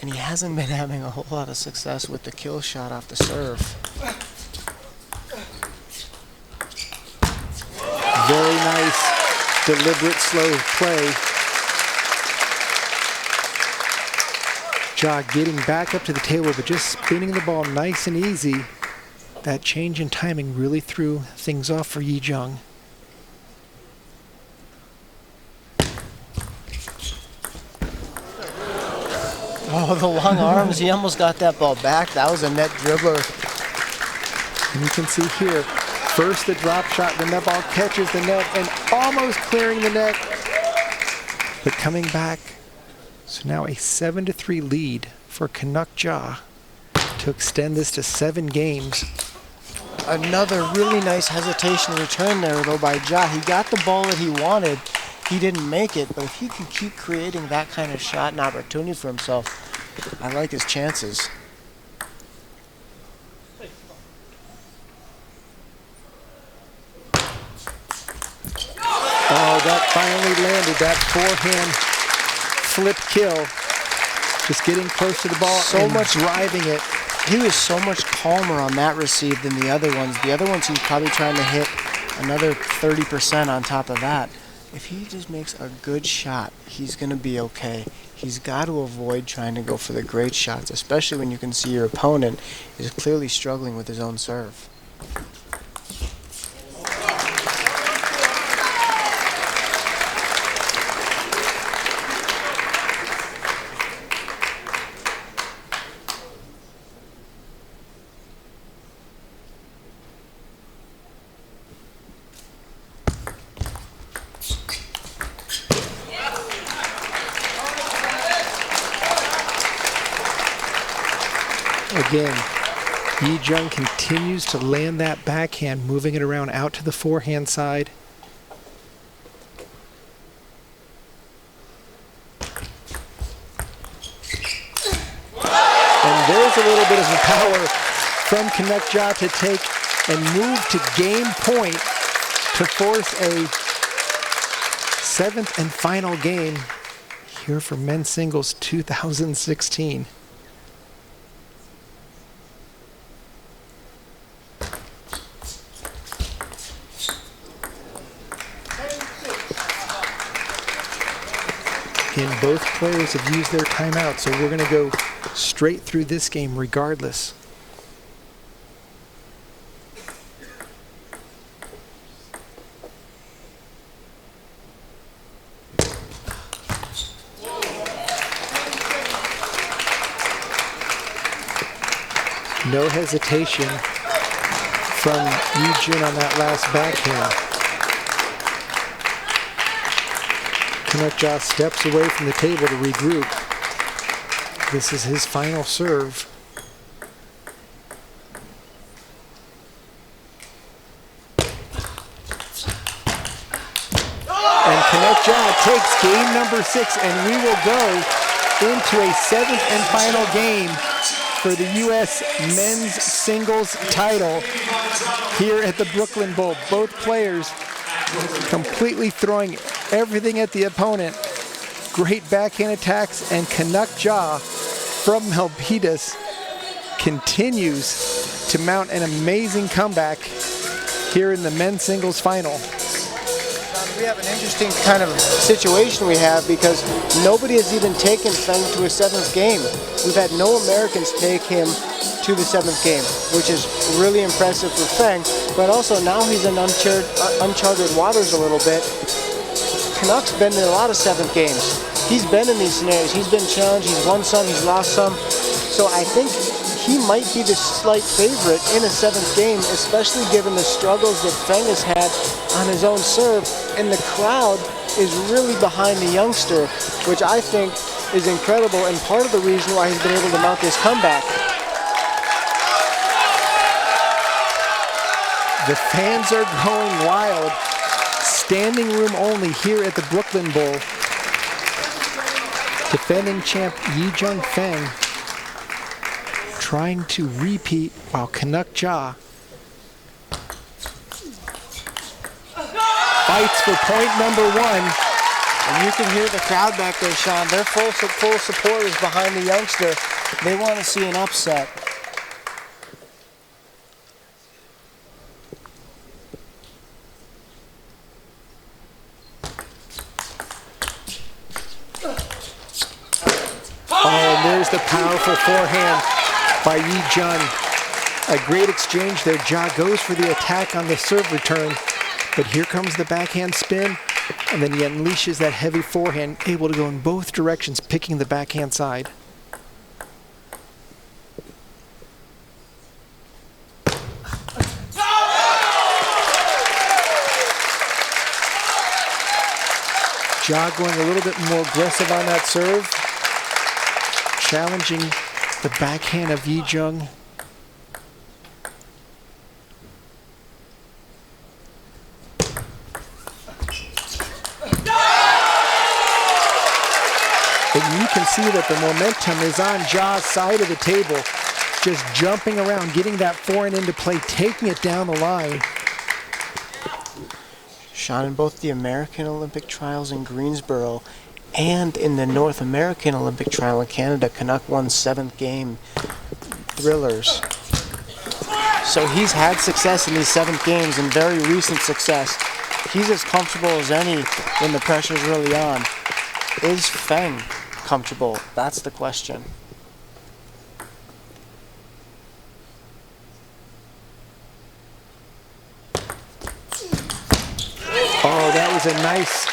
and he hasn't been having a whole lot of success with the kill shot off the serve. Very nice, deliberate, slow play. Jha getting back up to the table, but just spinning the ball nice and easy. That change in timing really threw things off for Yijun. Oh, the long arms. He almost got that ball back. That was a net dribbler. And you can see here, first the drop shot, then that ball catches the net and almost clearing the net, but coming back. So now a 7-3 lead for Kanak Jha to extend this to 7 games. Another really nice hesitation return there, though, by Jha. He got the ball that he wanted. He didn't make it, but if he can keep creating that kind of shot and opportunity for himself, I like his chances. Oh, that finally landed, that forehand flip kill. Just getting close to the ball So much driving it. He was so much calmer on that receive than the other ones. The other ones, he's probably trying to hit another 30% on top of that. If he just makes a good shot, he's going to be okay. He's got to avoid trying to go for the great shots, especially when you can see your opponent is clearly struggling with his own serve. Again, Yijun continues to land that backhand, moving it around out to the forehand side. And there's a little bit of power from Kanak Jha to take and move to game point to force a 7th and final game here for men's singles 2016. Again, both players have used their timeout, so we're going to go straight through this game regardless. No hesitation from Yijun on that last backhand. Kanak Jha steps away from the table to regroup. This is his final serve. And Kanak Jha takes game number 6, and we will go into a 7th and final game for the U.S. men's singles title here at the Brooklyn Bowl. Both players completely throwing everything at the opponent. Great backhand attacks, and Kanak Jha from Milpitas continues to mount an amazing comeback here in the men's singles final. We have an interesting kind of situation we have because nobody has even taken Feng to a 7th game. We've had no Americans take him to the 7th game, which is really impressive for Feng, but also now he's in uncharted waters a little bit. Kanak's been in a lot of 7th games. He's been in these scenarios. He's been challenged, he's won some, he's lost some. So I think he might be the slight favorite in a 7th game, especially given the struggles that Feng has had on his own serve, and the crowd is really behind the youngster, which I think is incredible and part of the reason why he's been able to mount this comeback. The fans are going wild. Standing room only here at the Brooklyn Bowl. Defending champ Yijun Feng trying to repeat while Kanak Jha fights for point number 1. And you can hear the crowd back there, Sean. Their full support is behind the youngster. They want to see an upset. Oh, and there's the powerful forehand by Yijun. A great exchange there. Jha goes for the attack on the serve return, but here comes the backhand spin, and then he unleashes that heavy forehand, able to go in both directions, picking the backhand side. Jha going a little bit more aggressive on that serve, challenging the backhand of Yijun. And you can see that the momentum is on Jha's side of the table, just jumping around, getting that forehand into play, taking it down the line. Sean, in both the American Olympic trials in Greensboro and in the North American Olympic trial in Canada, Kanak won 7th game thrillers. So he's had success in these 7th games and very recent success. He's as comfortable as any when the pressure's really on. Is Feng comfortable? That's the question. Oh, that was a nice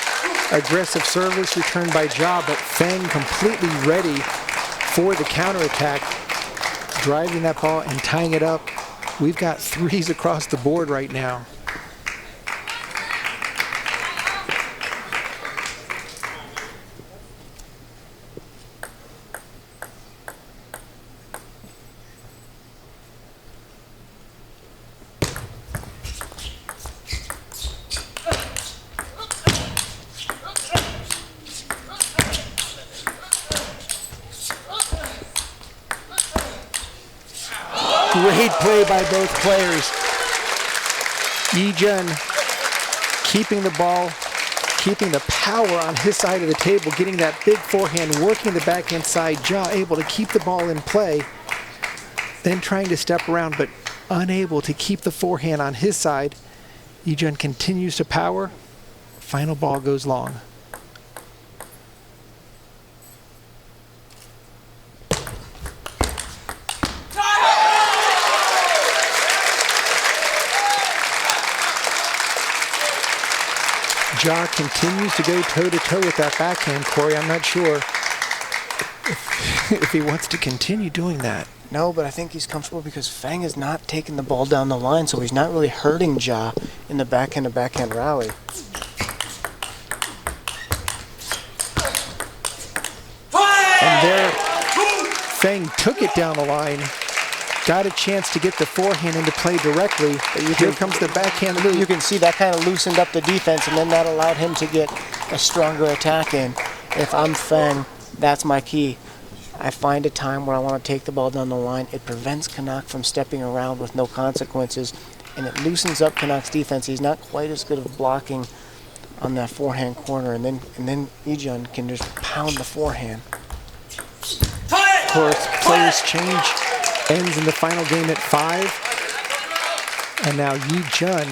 aggressive service returned by Jha, but Feng completely ready for the counterattack, driving that ball and tying it up. We've got 3s across the board right now. Great play by both players. Yijun keeping the ball, keeping the power on his side of the table, getting that big forehand, working the backhand side. Jha able to keep the ball in play, then trying to step around, but unable to keep the forehand on his side. Yijun continues to power. Final ball goes long. Jha continues to go toe-to-toe with that backhand, Corey. I'm not sure if he wants to continue doing that. No, but I think he's comfortable because Feng is not taking the ball down the line, so he's not really hurting Jha in the backhand-to-backhand rally. And there, Feng took it down the line, got a chance to get the forehand into play directly. Here comes the backhand loop. You can see that kind of loosened up the defense, and then that allowed him to get a stronger attack in. If I'm Feng, that's my key. I find a time where I want to take the ball down the line. It prevents Kanak from stepping around with no consequences, and it loosens up Kanak's defense. He's not quite as good of blocking on that forehand corner, and then Yijun can just pound the forehand. Of course, players change. Ends in the final game at 5. And now Yijun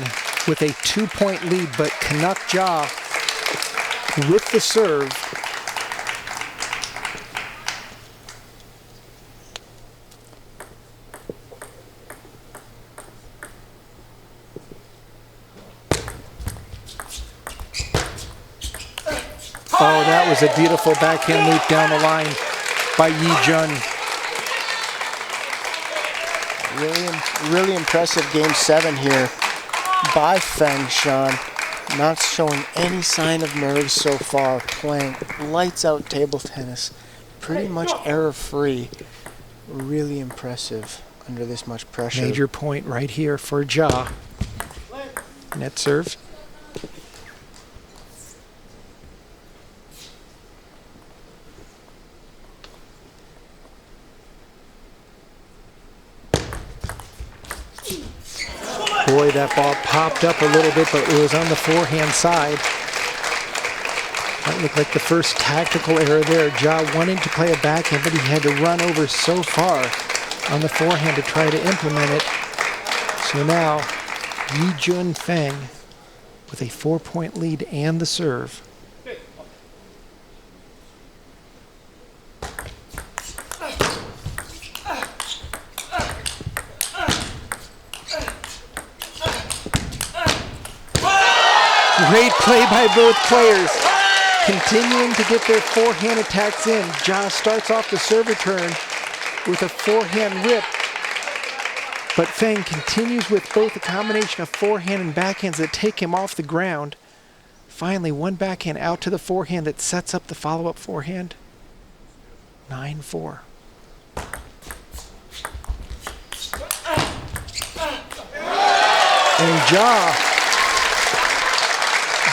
with a 2-point lead, but Kanak Jha with the serve. Oh, that was a beautiful backhand loop down the line by Yijun. Really impressive game 7 here by Feng, Sean. Not showing any sign of nerves so far, playing lights out table tennis, pretty much error-free. Really impressive under this much pressure. Major point right here for Jha. Net serve. Boy, that ball popped up a little bit, but it was on the forehand side. That looked like the first tactical error there. Jha wanting to play a backhand, but he had to run over so far on the forehand to try to implement it. So now, Yijun Feng with a 4-point lead and the serve. Great play by both players, continuing to get their forehand attacks in. Jha starts off the serve return with a forehand rip, but Feng continues with both a combination of forehand and backhands that take him off the ground. Finally, one backhand out to the forehand that sets up the follow-up forehand. 9-4. And Jha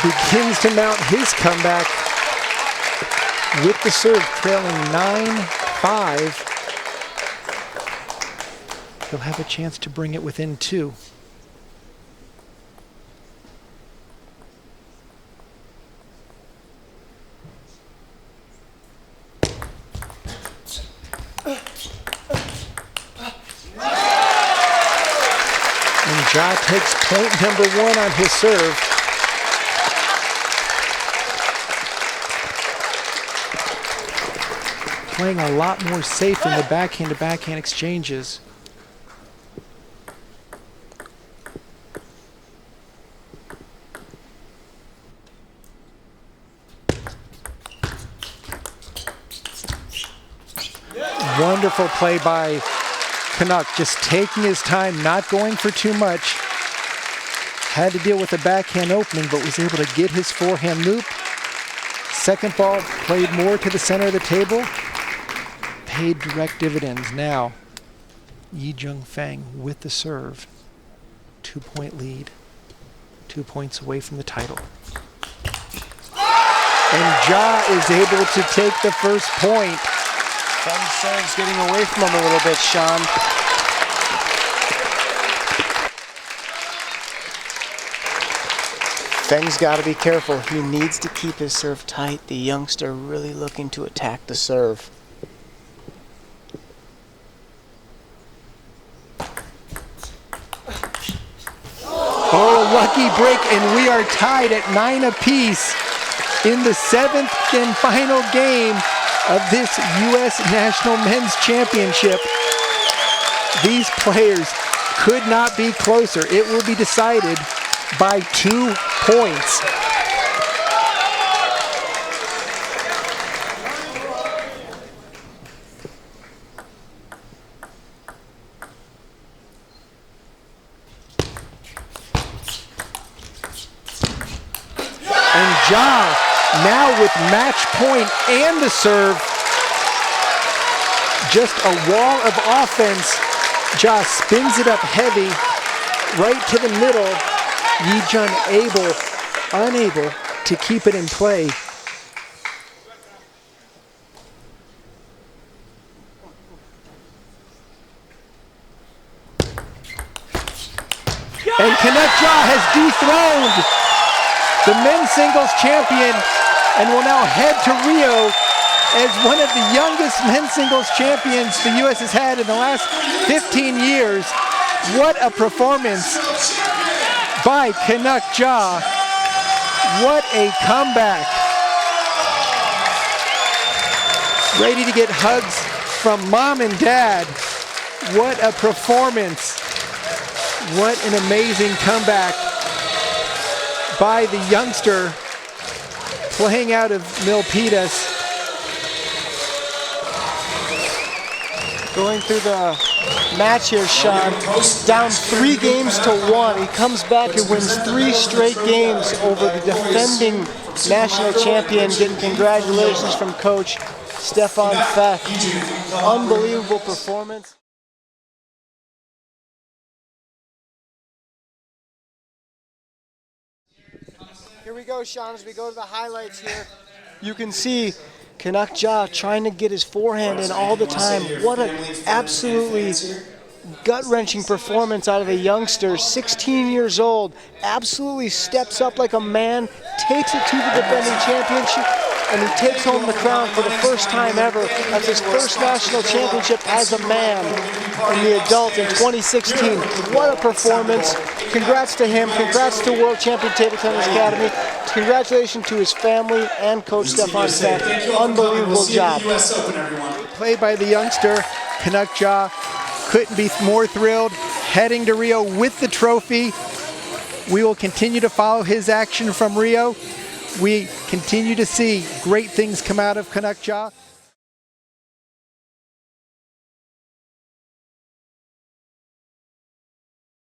begins to mount his comeback with the serve, trailing 9-5. He'll have a chance to bring it within 2. And Jha takes point number 1 on his serve. Playing a lot more safe in the backhand-to-backhand exchanges. Wonderful play by Kanak, just taking his time, not going for too much. Had to deal with the backhand opening, but was able to get his forehand loop. Second ball played more to the center of the table. Paid direct dividends. Now, Yijun Feng with the serve. 2-point lead. 2 points away from the title. And Jha is able to take the first point. Feng's serve's getting away from him a little bit, Sean. Feng's got to be careful. He needs to keep his serve tight. The youngster really looking to attack the serve. Oh, lucky break, and we are tied at 9 apiece in the 7th and final game of this U.S. National Men's Championship. These players could not be closer. It will be decided by 2 points. And Jha now with match point and the serve. Just a wall of offense. Jha spins it up heavy, right to the middle. Yijun unable to keep it in play. And Kanak Jha has dethroned the men's singles champion and will now head to Rio as one of the youngest men's singles champions the U.S. has had in the last 15 years. What a performance by Kanak Jha. What a comeback. Ready to get hugs from mom and dad. What a performance. What an amazing comeback by the youngster playing out of Milpitas. Going through the match here, Sean, down 3 games to 1. He comes back and wins 3 straight games over the defending national champion. Getting congratulations from coach Stefan Feth. Unbelievable performance. Here we go, Sean, as we go to the highlights here. You can see Kanak Jha trying to get his forehand in all the time. What an absolutely gut-wrenching performance out of a youngster, 16 years old, absolutely steps up like a man, takes it to the defending championship, and he takes home the crown for the first time ever. That's his first national championship as a man in the adult in 2016. What a performance. Congrats to him. Congrats to World Champion Table Tennis Academy. Congratulations to his family and coach Stefan Feth. Unbelievable job. Played by the youngster, Kanak Jha. Couldn't be more thrilled. Heading to Rio with the trophy. We will continue to follow his action from Rio. We continue to see great things come out of Kanak Jha.